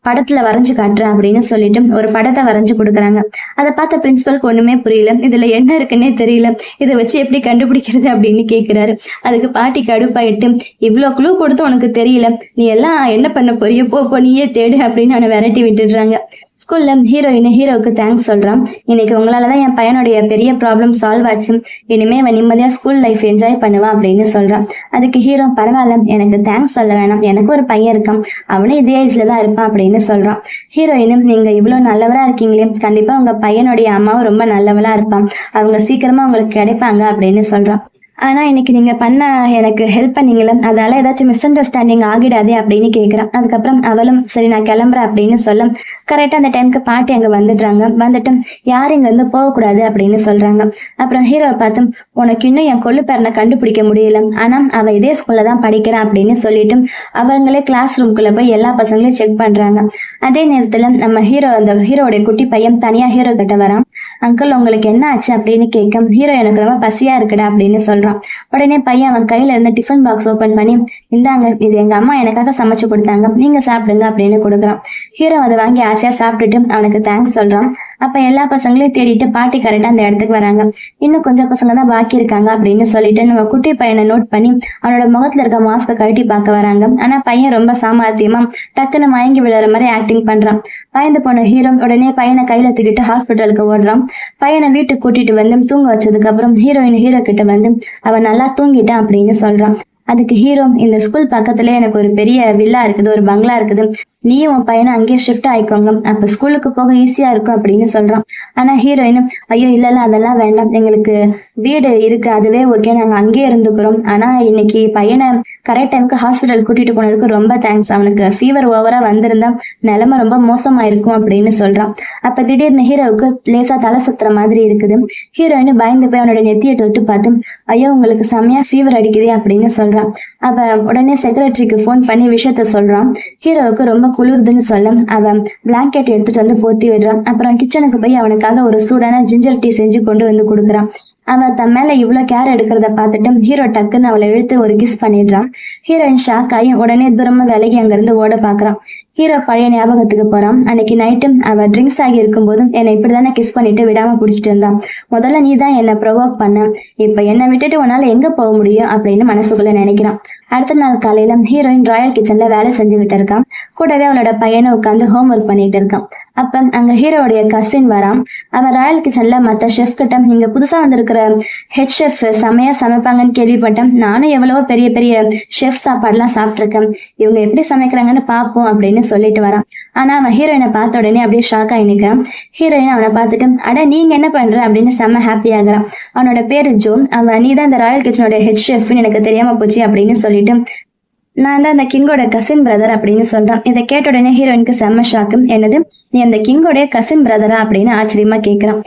படத்துல வரைஞ்சு காட்டுறேன் அப்படின்னு சொல்லிட்டு ஒரு படத்தை வரைஞ்சு கொடுக்குறாங்க. அதை பார்த்த பிரின்சிபலுக்கு ஒண்ணுமே புரியல, இதுல என்ன இருக்குன்னே தெரியல, இதை வச்சு எப்படி கண்டுபிடிக்கிறது அப்படின்னு கேட்கிறாரு. அதுக்கு பாட்டி கடுப்பாயிட்டு, இவ்வளவு குழு கொடுத்து உனக்கு தெரியல, நீ எல்லாம் என்ன பண்ண போறியோ, போ நீயே தேடு அப்படின்னு அவனை விரட்டி விட்டுடுறாங்க. ஸ்கூல்ல ஹீரோவுக்கு தேங்க்ஸ் சொல்றான். இன்னைக்கு உங்களாலதான் என் பையனுடைய பெரிய ப்ராப்ளம் சால்வ் ஆச்சு, இனிமே அவன் நிம்மதியா ஸ்கூல் லைஃப் என்ஜாய் பண்ணுவான் அப்படின்னு சொல்றான். அதுக்கு ஹீரோ, பரவாயில்ல எனக்கு தேங்க்ஸ் சொல்ல வேணாம், எனக்கு ஒரு பையன் இருக்கான், அவனும் இதே ஏஜ்ல தான் இருப்பான் அப்படின்னு சொல்றான். ஹீரோயினும், நீங்க இவ்வளவு நல்லவரா இருக்கீங்களே, கண்டிப்பா உங்க பையனுடைய அம்மாவும் ரொம்ப நல்லவளா இருப்பான், அவங்க சீக்கிரமா உங்களுக்கு கிடைப்பாங்க அப்படின்னு சொல்றான். ஆனா இன்னைக்கு நீங்க பண்ண எனக்கு ஹெல்ப் பண்ணீங்களா, அதால ஏதாச்சும் மிஸ் அண்டர்ஸ்டாண்டிங் ஆகிடாதே அப்படின்னு கேக்குறான். அதுக்கப்புறம் அவளும் சரி நான் கிளம்புறேன் அப்படின்னு சொல்ல, கரெக்டா அந்த டைமுக்கு பாட்டி அங்க வந்துடுறாங்க. வந்துட்டு யாரும் இங்க இருந்து போகக்கூடாது அப்படின்னு சொல்றாங்க. அப்புறம் ஹீரோவை பார்த்து, உனக்கு இன்னும் என் கொள்ளு பேரனை கண்டுபிடிக்க முடியல, ஆனா அவ இதே ஸ்கூல்ல தான் படிக்கிறான் அப்படின்னு சொல்லிட்டு அவங்களே கிளாஸ் ரூம்குள்ள போய் எல்லா பசங்களையும் செக் பண்றாங்க. அதே நேரத்துல நம்ம அந்த ஹீரோடைய குட்டி பையன் தனியா ஹீரோ கிட்ட வரான். அங்கிள் உங்களுக்கு என்ன ஆச்சு அப்படின்னு கேட்க, ஹீரோ எனக்கு ரொம்ப பசியா இருக்குடா அப்படின்னு சொல்றான். உடனே பையன் அவன் கையில இருந்த டிஃபன் பாக்ஸ் ஓபன் பண்ணி, இந்தாங்க இது எங்க அம்மா எனக்காக சமைச்சு கொடுத்தாங்க, நீங்க சாப்பிடுங்க அப்படின்னு கொடுக்குறான். ஹீரோ அதை வாங்கி ஆசையா சாப்பிட்டுட்டு அவனுக்கு தேங்க்ஸ் சொல்றான். அப்ப எல்லா பசங்களையும் தேடிட்டு பாட்டி கரெக்டா அந்த இடத்துக்கு வராங்க. இன்னும் கொஞ்சம் பசங்க தான் பாக்கி இருக்காங்க அப்படின்னு சொல்லிட்டு நம்ம குட்டி பையனை நோட் பண்ணி அவனோட முகத்துல இருக்க மாஸ்க கழட்டி பார்க்க வராங்க. ஆனா பையன் ரொம்ப சாமர்த்தியமா டக்குன்னு மயங்கி விழுற மாதிரி ஆக்டிங் பண்றான். பயந்து போன ஹீரோ உடனே பையனை கையில தூக்கிட்டு ஹாஸ்பிட்டலுக்கு ஓடுறான். பையனை வீட்டுக்கு கூட்டிட்டு வந்து தூங்க வச்சதுக்கு அப்புறம் ஹீரோயின் ஹீரோ கிட்ட வந்து அவன் நல்லா தூங்கிட்டான் அப்படின்னு சொல்றான். அதுக்கு ஹீரோ, இந்த ஸ்கூல் பக்கத்துல எனக்கு ஒரு பெரிய வில்லா இருக்குது, ஒரு பங்களா இருக்குது, நீயும் உன் பையனை அங்கேயே ஷிஃப்ட் ஆயிக்கோங்க, அப்ப ஸ்கூலுக்கு போக ஈஸியா இருக்கும் அப்படின்னு சொல்றான். ஆனா ஹீரோயினும், ஐயோ இல்ல அதெல்லாம் வேண்டாம், எங்களுக்கு வீடு இருக்கு அதுவே ஓகே, நாங்க அங்கேயே இருந்துக்கிறோம், ஆனா இன்னைக்கு பையனை கரெக்ட் டைமுக்கு ஹாஸ்பிட்டல் கூட்டிட்டு போனதுக்கு ரொம்ப தேங்க்ஸ். அவனுக்கு ஃபீவர் ஓவரா வந்திருந்தா நிலைமை ரொம்ப மோசமாயிருக்கும் அப்படின்னு சொல்றான். அப்ப திடீர்னு ஹீரோவுக்கு லேசா தலை சுத்துற மாதிரி இருக்குது. ஹீரோயின் பயந்து போய் அவனோட நெத்தியை தொட்டு பார்த்து, ஐயோ உங்களுக்கு செம்மையா ஃபீவர் அடிக்குதே அப்படின்னு சொல்றான். அவ உடனே செக்ரட்டரிக்கு போன் பண்ணி விஷயத்த சொல்றான். ஹீரோவுக்கு ரொம்ப குளிர்துன்னு சொல்ல அவன் பிளாங்கெட் எடுத்துட்டு வந்து போத்தி விடுறான். அப்புறம் கிச்சனுக்கு போய் அவனுக்காக ஒரு சூடான ஜிஞ்சர் டீ செஞ்சு கொண்டு வந்து கொடுக்குறான். அவ தன் மேல இவ்வளவு கேர் எடுக்கிறத பார்த்துட்டு ஹீரோ டக்குன்னு அவளை இழுத்து ஒரு கிஸ் பண்ணிடுறான். ஹீரோயின் ஷாக் ஆகி உடனே தூரமா விலகி அங்கிருந்து ஓட பாக்குறான். ஹீரோ பழைய ஞாபகத்துக்கு போறான். அன்னைக்கு நைட்டும் அவ ட்ரிங்க்ஸ் ஆகி இருக்கும் போதும் என்னை இப்படிதானே கிஸ் பண்ணிட்டு விடாம புடிச்சிட்டு இருந்தான். முதல்ல நீ தான் என்னை ப்ரொவோக் பண்ண, இப்ப என்னை விட்டுட்டு உன்னால எங்க போக முடியும் அப்படின்னு மனசுக்குள்ள நினைக்கிறான். அடுத்த நாள் காலையில ஹீரோயின் ராயல் கிச்சன்ல வேலை செஞ்சுக்கிட்டு இருக்கான். கூடவே அவளோட பையனை உட்காந்து ஹோம் ஒர்க் பண்ணிட்டு இருக்கான். அப்ப அங்க ஹீரோடைய கசின் வரான். அவன் ராயல் கிச்சன்ல மத்த ஷெஃப் கிட்ட இங்க புதுசா வந்திருக்கிற ஹெட் ஷெஃப் செமையா சமைப்பாங்கன்னு கேள்விப்பட்டேன். நானும் எவ்வளவோ பெரிய பெரிய ஷெஃப் சாப்பாடுலாம் சாப்பிட்டிருக்கேன். இவங்க எப்படி சமைக்கிறாங்கன்னு பாப்போம் அப்படின்னு சொல்லிட்டு வரான். ஆனா அவன் ஹீரோயினை பார்த்த உடனே அப்படியே ஷாக் ஆகி நிற்கிறான். ஹீரோயின் அவனை பார்த்துட்டு, அட நீங்க என்ன பண்ற அப்படின்னு செம்ம ஹாப்பி ஆகுறான். அவனோட பேரு ஜோ. அவன் நீ தான் இந்த ராயல் கிச்சனோட ஹெட் ஷெஃப்னு எனக்கு தெரியாம போச்சு அப்படின்னு சொல்லிட்டு, நான் தான் அந்த கிங்கோட கசின் பிரதர் அப்படின்னு சொல்றான். இதை கேட்ட உடனே ஹீரோயினுக்கு செம்ம ஷாக்கு. என்னது, நீ அந்த கிங்கோடைய கசின் பிரதரா அப்படின்னு ஆச்சரியமா கேட்கிறான்.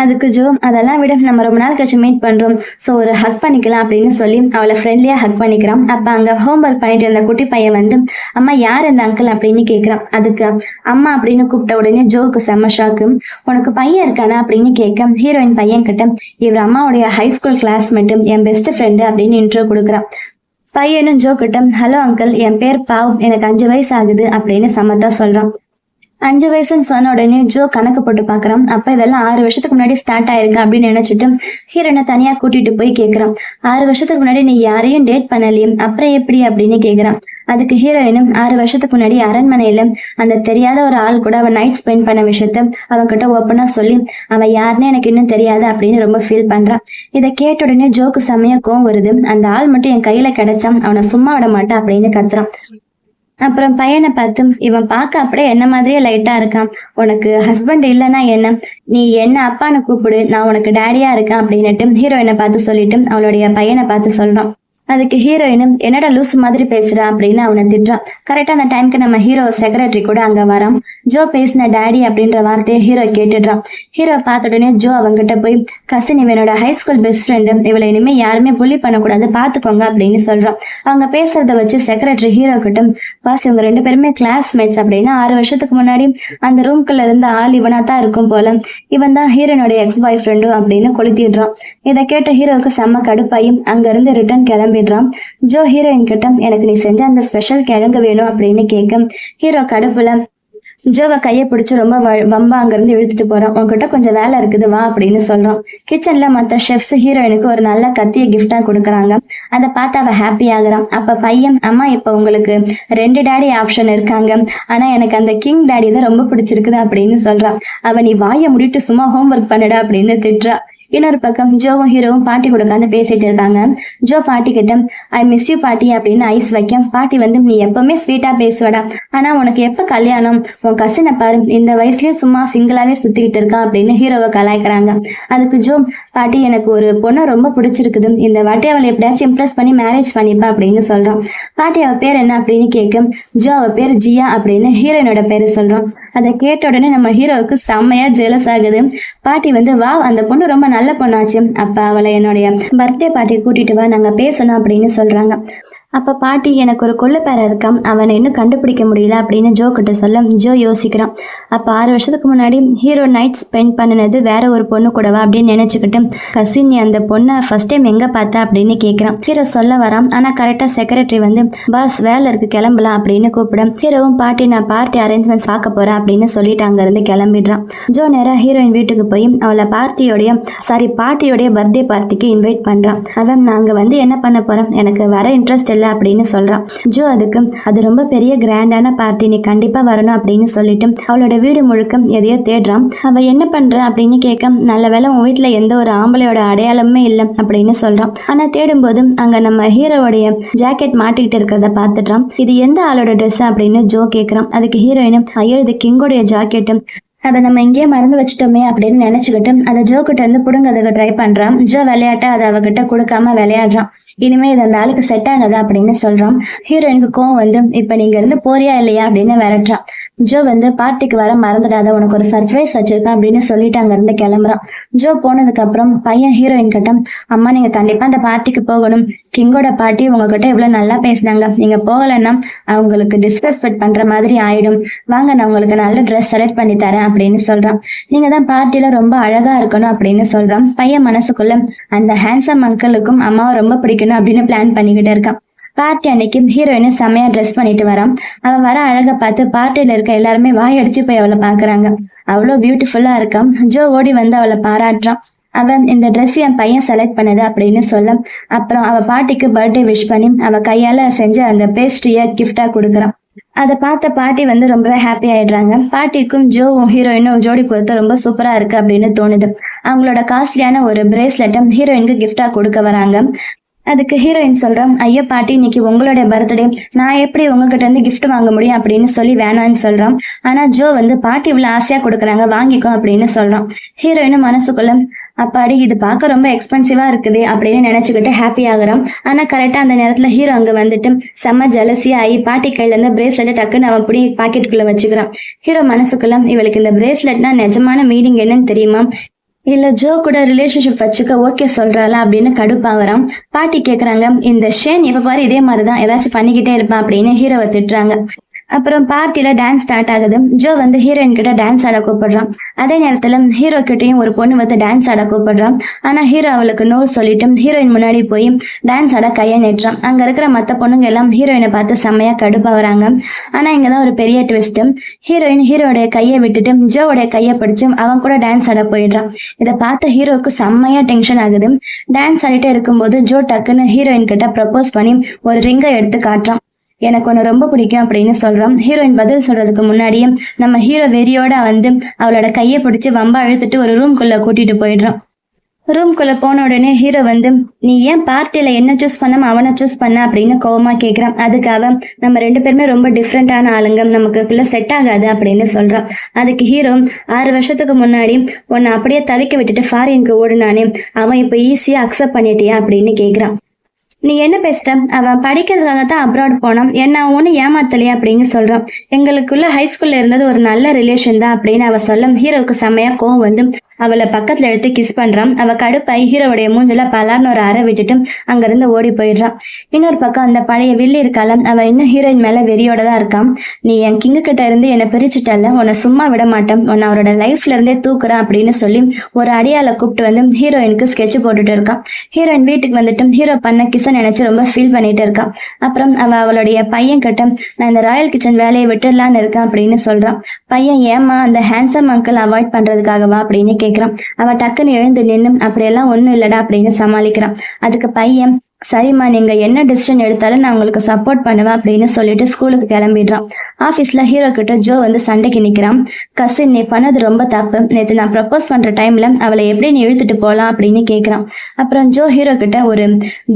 அதுக்கு ஜோ, அதெல்லாம் விட நம்ம ரொம்ப நாள் கழிச்சு மீட் பண்றோம், ஸோ ஒரு ஹக் பண்ணிக்கலாம் அப்படின்னு சொல்லி அவளை ஃப்ரெண்ட்லியா ஹக் பண்ணிக்கிறான். அப்ப அங்க ஹோம் ஒர்க் பண்ணிட்டு இருந்த குட்டி பையன் வந்து, அம்மா யார் இந்த அங்கிள் அப்படின்னு கேட்கிறான். அதுக்கு அம்மா அப்படின்னு கூப்பிட்ட உடனே ஜோவுக்கு செம்ம ஷாக்கு. உனக்கு பையன் இருக்கானா அப்படின்னு கேட்க ஹீரோயின் பையன் கிட்ட, இவர் அம்மாவுடைய ஹைஸ்கூல் கிளாஸ்மேட்டு, என் பெஸ்ட் ஃப்ரெண்டு அப்படின்னு இன்ட்ரோ கொடுக்குறான். பையனும் ஜோ கிட்ட, ஹலோ அங்கிள், என் பேர் பாவ், எனக்கு 5 வயசு ஆகுது அப்படின்னு சமத்தா சொல்றான். 5 வயசுன்னு சொன்ன உடனே ஜோ கணக்கு போட்டு பாக்குறான். அப்ப இதெல்லாம் 6 வருஷத்துக்கு முன்னாடி ஸ்டார்ட் ஆயிருக்கு அப்படின்னு நினைச்சிட்டு ஹீரோனை தனியா கூட்டிட்டு போய் கேக்குறான். 6 வருஷத்துக்கு முன்னாடி நீ யாரையும் டேட் பண்ணலையே, அப்புறம் எப்படி அப்படின்னு கேக்குறான். அதுக்கு ஹீரோயினும் 6 வருஷத்துக்கு முன்னாடி அரண்மனையில அந்த தெரியாத ஒரு ஆள் கூட அவன் நைட் ஸ்பெண்ட் பண்ண விஷயத்த அவன்கிட்ட ஓப்பனா சொல்லி அவன் யாருன்னு எனக்கு இன்னும் தெரியாது அப்படின்னு ரொம்ப ஃபீல் பண்றான். இதை கேட்ட உடனே ஜோக்கு செமையா கோவம் வருது. அந்த ஆள் மட்டும் என் கையில கிடைச்சான், அவனை சும்மா விட மாட்டான் அப்படின்னு கத்துறான். அப்புறம் பையனை பார்த்து, இவன் பார்க்க அப்படியே என்ன மாதிரியே லைட்டா இருக்கான், உனக்கு ஹஸ்பண்ட் இல்லைன்னா என்ன, நீ என்ன அப்பான்னு கூப்பிடு, நான் உனக்கு டேடியா இருக்கேன் அப்படின்னுட்டு ஹீரோயினை பார்த்து சொல்லிட்டு அவளுடைய பையனை பார்த்து சொல்றான். அதுக்கு ஹீரோயினும், என்னடா லூசு மாதிரி பேசுறா அப்படின்னு அவனை திட்டுறான். கரெக்டா அந்த டைம்க்கு நம்ம ஹீரோ செக்ரட்டரி கூட அங்க வரான். ஜோ பேசின டேடி அப்படின்ற வார்த்தையை ஹீரோ கேட்டுடுறான். ஹீரோ பார்த்த உடனே ஜோ அவங்கிட்ட போய், கசின் இவனோட ஹைஸ்கூல் பெஸ்ட் ஃப்ரெண்டு, இவளை இனிமே யாருமே புள்ளி பண்ணக்கூடாது பாத்துக்கோங்க அப்படின்னு சொல்றான். அவங்க பேசுறத வச்சு செக்ரட்டரி ஹீரோ கிட்ட, பாஸ் இவங்க 2 பேருமே கிளாஸ்மேட்ஸ் அப்படின்னு 6 வருஷத்துக்கு முன்னாடி அந்த ரூம்குள்ள இருந்த ஆள் இவனா தான் இருக்கும் போல, இவன் தான் ஹீரோனோட எக்ஸ் பாய் ஃப்ரெண்டும் அப்படின்னு கொளுத்திடுறான். இதை கேட்ட ஹீரோவுக்கு செம்ம கடுப்பாயும் அங்க இருந்து ரிட்டர்ன் கிளம்பி ஜோ ஹீரோயின் கிட்ட, எனக்கு நீ செஞ்ச அந்த ஸ்பெஷல் கிழங்கு வேணும் அப்படின்னு கேட்க ஹீரோ கடுப்புல ஜோவை கையை பிடிச்சு ரொம்ப வம்பா அங்கிருந்து இழுத்துட்டு போறான். உன்கிட்ட கொஞ்சம் வேலை இருக்குது வா அப்படின்னு சொல்றான். கிச்சன்ல மத்த ஷெஃப்ஸ் ஹீரோயினுக்கு ஒரு நல்ல கத்திய கிஃப்டா கொடுக்குறாங்க. அதை பார்த்து அவ ஹாப்பி ஆகுறான். அப்ப பையன், அம்மா இப்ப உங்களுக்கு 2 டேடி ஆப்ஷன் இருக்காங்க, ஆனா எனக்கு அந்த கிங் டேடி தான் ரொம்ப பிடிச்சிருக்குது அப்படின்னு சொல்றான். அவ நீ வாயை முடிட்டு சும்மா ஹோம் ஒர்க் பண்ணுடா அப்படின்னு திட்டுறா. இன்னொரு பக்கம் ஜோவும் ஹீரோவும் பாட்டி கூட உட்காந்து பேசிட்டு இருக்காங்க. ஜோ பாட்டி கிட்ட, ஐ மிஸ் யூ பாட்டி அப்படின்னு ஐஸ் வைக்க பாட்டி வந்து, நீ எப்பவுமே ஸ்வீட்டா பேசுவடா, ஆனா உனக்கு எப்ப கல்யாணம், உன் கசினை பாரு இந்த வயசுலயும் சும்மா சிங்கிளாவே சுத்திக்கிட்டு இருக்கான் அப்படின்னு ஹீரோவை கலாய்க்கிறாங்க. அதுக்கு ஜோ, பாட்டி எனக்கு ஒரு பொண்ணு ரொம்ப பிடிச்சிருக்குது, இந்த வாட்டி அவளை எப்படியாச்சும் இம்ப்ரெஸ் பண்ணி மேரேஜ் பண்ணிப்பா அப்படின்னு சொல்றான். பாட்டி அவ பேர் என்ன அப்படின்னு கேட்க ஜோ அவ பேர் ஜியா அப்படின்னு ஹீரோயினோட பேரு சொல்றான். அதை கேட்ட உடனே நம்ம ஹீரோவுக்கு செம்மையா ஜெலஸ் ஆகுது. பாட்டி வந்து, வா அந்த பொண்ணு ரொம்ப நல்ல பொண்ணாச்சு, அப்ப அவளை என்னுடைய பர்த்டே பார்ட்டி கூட்டிட்டு வா, நாங்க பேசணும் அப்படின்னு சொல்றாங்க. அப்ப பாட்டி, எனக்கு ஒரு கொள்ளு பேர இருக்கான், அவனை இன்னும் கண்டுபிடிக்க முடியல அப்படின்னு ஜோ கிட்ட சொல்ல ஜோ யோசிக்கிறான். அப்ப 6 வருஷத்துக்கு முன்னாடி ஹீரோ நைட் ஸ்பெண்ட் பண்ணினது வேற ஒரு பொண்ணு கூடவா அப்படின்னு நினைச்சுக்கிட்டு, கசின் நீ அந்த பொண்ணை ஃபர்ஸ்ட் டைம் எங்க பார்த்த அப்படின்னு கேட்கிறான். ஹீரோ சொல்ல வரான். ஆனா கரெக்டா செக்ரட்டரி வந்து, பாஸ் வேலை இருக்கு கிளம்பலாம் அப்படின்னு கூப்பிட ஹீரோவும், பாட்டி நான் பார்ட்டி அரேஞ்ச்மெண்ட்ஸ் பார்க்க போறேன் அப்படின்னு சொல்லிட்டு அங்க இருந்து கிளம்பிடுறான். ஜோ நேரா ஹீரோயின் வீட்டுக்கு போய் அவளை பாட்டியோடைய பர்த்டே பார்ட்டிக்கு இன்வைட் பண்றான். அவன் நாங்க வந்து என்ன பண்ண போறோம், எனக்கு வர இன்ட்ரெஸ்ட் அப்படின்னு சொல்றான். ஜோ அதுக்கு, அது ரொம்ப பெரிய கிராண்டான பார்ட்டி, நீ கண்டிப்பா வரணும் அப்படின்னு சொல்லிட்டு அவளோட வீடு முழுக்க எதையோ தேடுறான். அவ என்ன பண்ற அப்படின்னு கேட்க, நல்ல வேளை உன் வீட்டுல எந்த ஒரு ஆம்பளையோட அடையாளமே இல்லை அப்படின்னு சொல்றான். ஆனா தேடும் போது அங்க நம்ம ஹீரோவுடைய ஜாக்கெட் மாட்டிக்கிட்டு இருக்கிறத பாத்துட்டான். இது எந்த ஆளோட ட்ரெஸ் அப்படின்னு ஜோ கேட்கிறான். அதுக்கு ஹீரோயினும், ஐயோ இது கிங்கோடைய ஜாக்கெட்டு, அதை நம்ம இங்கேயே மறந்து வச்சுட்டோமே அப்படின்னு நினைச்சுக்கிட்டு அதை ஜோ கிட்ட இருந்து புடுங்க அதுக்கு ட்ரை பண்றான். ஜோ விளையாட்ட அதை அவகிட்ட கொடுக்காம விளையாடுறான். இனிமே இது அந்த ஆளுக்கு செட் ஆகாது அப்படின்னு சொல்றான். ஹீரோயினுக்கு கோவம் வந்து இப்ப நீங்க இருந்து போறியா இல்லையா அப்படின்னு விரட்டுறான். ஜோ வந்து பார்ட்டிக்கு வர மறந்துடாத, உனக்கு ஒரு சர்ப்ரைஸ் வச்சிருக்கேன் அப்படின்னு சொல்லிட்டு அங்க இருந்து கிளம்புறான். ஜோ போனதுக்கு அப்புறம் பையன் ஹீரோயின் கிட்ட, அம்மா நீங்க கண்டிப்பா அந்த பார்ட்டிக்கு போகணும், கிங்கோட பாட்டி உங்ககிட்ட இவ்வளவு நல்லா பேசினாங்க, நீங்க போகலன்னா அவங்களுக்கு டிஸ்ரெஸ்பெக்ட் பண்ற மாதிரி ஆயிடும், வாங்க நான் உங்களுக்கு நல்ல ட்ரெஸ் செலக்ட் பண்ணி தரேன் அப்படின்னு சொல்றான். நீங்க தான் பார்ட்டில ரொம்ப அழகா இருக்கணும் அப்படின்னு சொல்றான். பையன் மனசுக்குள்ள அந்த ஹேண்ட்ஸம் அங்கிளுக்கும் அம்மாவை ரொம்ப பிடிக்கணும் அப்படின்னு பிளான் பண்ணிக்கிட்டே இருக்கான். பார்ட்டி அன்னைக்கு ஹீரோயினும் செம்மையா ட்ரெஸ் பண்ணிட்டு வரான். அவன் வர அழகை பார்த்து பார்ட்டியில இருக்க எல்லாருமே வாயடிச்சு போய் அவளை பாக்குறாங்க. அவ்வளோ பியூட்டிஃபுல்லா இருக்கான். ஜோ ஓடி வந்து அவளை பாராட்டுறான். அவன் இந்த ட்ரெஸ் என் பையன் செலக்ட் பண்ணது அப்படின்னு சொல்ல, அப்புறம் அவ பாட்டிக்கு பர்த்டே விஷ் பண்ணி அவ கையால செஞ்ச அந்த பேஸ்ட்ரிய கிஃப்டா கொடுக்குறான். அதை பார்த்த பாட்டி வந்து ரொம்பவே ஹாப்பி ஆயிடுறாங்க. பாட்டிக்கும் ஜோவும் ஹீரோயினும் ஜோடி பொறுத்த ரொம்ப சூப்பரா இருக்கு அப்படின்னு தோணுது. அவங்களோட காஸ்ட்லியான ஒரு பிரேஸ்லெட்டும் ஹீரோயினுக்கு கிஃப்டா கொடுக்க வராங்க. அதுக்கு ஹீரோயின் சொல்றான், ஐயோ பாட்டி இன்னைக்கு உங்களுடைய பர்த்டே, நான் எப்படி உங்ககிட்ட இருந்து கிஃப்ட் வாங்க முடியும் அப்படின்னு சொல்லி வேணான்னு சொல்றான். ஆனா ஜோ வந்து பாட்டி இவ்வளவு ஆசையா கொடுக்குறாங்க, வாங்கிக்கோ அப்படின்னு சொல்றான். ஹீரோயினும் மனசுக்குள்ள அப்பாடி இது பார்க்க ரொம்ப எக்ஸ்பென்சிவா இருக்குது அப்படின்னு நினைச்சுக்கிட்டு ஹாப்பி ஆகுறான். ஆனா கரெக்டா அந்த நேரத்துல ஹீரோ அங்க வந்துட்டு செம்ம ஜலசியா ஆகி பாட்டி கையில இருந்த பிரேஸ்லெட் டக்குன்னு அவன் அப்படி பாக்கெட்டுக்குள்ள வச்சுக்கிறான். ஹீரோ மனசுக்குள்ள இவளுக்கு இந்த பிரேஸ்லெட்னா நிஜமான மீனிங் என்னன்னு தெரியுமா, இல்ல ஜோ கூட ரிலேஷன்ஷிப் வச்சுக்க ஓகே சொல்றாளா அப்படின்னு கடுப்பாகிறான். பாட்டி கேக்குறாங்க, இந்த ஷேன் இப்ப பாரு இதே மாதிரிதான் ஏதாச்சும் பண்ணிக்கிட்டே இருப்பான் அப்படின்னு ஹீரோவை திட்டுறாங்க. அப்புறம் பார்ட்டில டான்ஸ் ஸ்டார்ட் ஆகுது. ஜோ வந்து ஹீரோயின் கிட்ட டான்ஸ் ஆட கூப்பிடுறான். அதே நேரத்துல ஹீரோ கிட்டையும் ஒரு பொண்ணு வந்து டான்ஸ் ஆட கூப்பிடுறான். ஆனா ஹீரோ அவளுக்கு நோ சொல்லிட்டு ஹீரோயின் முன்னாடி போய் டான்ஸ் ஆட கையை நீட்டுறான். அங்க இருக்கிற மத்த பொண்ணுங்க எல்லாம் ஹீரோயினை பார்த்து செம்மையா கடுப்பாகிறாங்க. ஆனா இங்கதான் ஒரு பெரிய ட்விஸ்ட். ஹீரோயின் ஹீரோடைய கையை விட்டுட்டு ஜோவோடைய கையை பிடிச்சு அவன் கூட டான்ஸ் ஆட போயிடுறான். இதை பார்த்த ஹீரோவுக்கு செம்மையா டென்ஷன் ஆகுது. டான்ஸ் ஆடிட்டே இருக்கும்போது ஜோ டக்குன்னு ஹீரோயின் கிட்ட ப்ரப்போஸ் பண்ணி ஒரு ரிங்கை எடுத்து காட்டுறான். எனக்கு ஒன்று ரொம்ப பிடிக்கும் அப்படின்னு சொல்றான். ஹீரோயின் பதில் சொல்றதுக்கு முன்னாடியே நம்ம ஹீரோ வெறியோட வந்து அவளோட கையை பிடிச்சி வம்பா இழுத்துட்டு ஒரு ரூம்குள்ள கூட்டிட்டு போயிடுறான். ரூம்குள்ள போன உடனே ஹீரோ வந்து, நீ ஏன் பார்ட்டியில என்ன சூஸ் பண்ணாம அவனை சூஸ் பண்ண அப்படின்னு கோவமா கேட்கிறான். அதுக்காக நம்ம 2 பேருமே ரொம்ப டிஃப்ரெண்டான ஆளுங்க, நமக்குள்ள செட் ஆகாது அப்படின்னு சொல்றான். அதுக்கு ஹீரோ, 6 வருஷத்துக்கு முன்னாடி உன்னை அப்படியே தவிக்க விட்டுட்டு ஃபாரினுக்கு ஓடுனானே, அவன் இப்ப ஈஸியா அக்செப்ட் பண்ணிட்டியா அப்படின்னு கேட்கிறான். நீ என்ன பேசிட்ட, அவன் படிக்கிறதுக்காக தான் அப்ராட் போனான், என்ன ஒன்னும் ஏமாத்தலையா அப்படின்னு சொல்றான். எங்களுக்குள்ள ஹைஸ்கூல்ல இருந்தது ஒரு நல்ல ரிலேஷன் தான் அப்படின்னு அவ சொல்ல ஹீரோவுக்கு செம்மையா கோவம் வந்து அவளை பக்கத்துல எடுத்து கிஸ் பண்றான். அவ கடுப்பாய் ஹீரோவுடைய மூஞ்சில பலார்னு ஒரு அறை விட்டுட்டு அங்க இருந்து ஓடி போயிடுறான். இன்னொரு பக்கம் அந்த பழைய வில்லி இருக்கால, அவ இன்னும் ஹீரோயின் மேல வெறியோட தான் இருக்கான். நீ என் கிங்கு கிட்ட இருந்து என்னை பிரிச்சுட்டல, உன்னை சும்மா விட மாட்டேன், உன்னை அவரோட லைஃப்ல இருந்தே தூக்குறான் அப்படின்னு சொல்லி ஒரு அடியால கூப்பிட்டு வந்து ஹீரோயினுக்கு ஸ்கெட்ச் போட்டுட்டு இருக்கான். ஹீரோயின் வீட்டுக்கு வந்துட்டு ஹீரோ பண்ண கிச நினைச்சு ரொம்ப ஃபீல் பண்ணிட்டு இருக்கான். அப்புறம் அவளுடைய பையன் கிட்ட, நான் இந்த ராயல் கிச்சன் வேலையை விட்டுடலான்னு இருக்கேன் அப்படின்னு சொல்றான். பையன், ஏமா அந்த ஹேண்ட்ஸம் அங்கிள் அவாய்ட் பண்றதுக்காகவா அப்படின்னு கேட்கிறான். அவ டக்குன்னு எழுந்து நின்னு, அப்படியெல்லாம் ஒண்ணும் இல்லடா அப்படின்னு சமாளிக்கிறான். அதுக்கு பையன், சரிம்மா நீங்க என்ன டிசிஷன் எடுத்தாலும் நான் உங்களுக்கு சப்போர்ட் பண்ணுவேன் அப்படின்னு சொல்லிட்டு ஸ்கூலுக்கு கிளம்பிடுறான். ஆபீஸ்ல ஹீரோ கிட்ட ஜோ வந்து சண்டைக்கு நிக்கிறான். கசின், நீ பண்ணது ரொம்ப தப்பு, நேற்று நான் ப்ரப்போஸ் பண்ற டைம்ல அவளை எப்படி நீ இழுத்துட்டு போலாம் அப்படின்னு கேட்கிறான். அப்புறம் ஜோ ஹீரோ கிட்ட ஒரு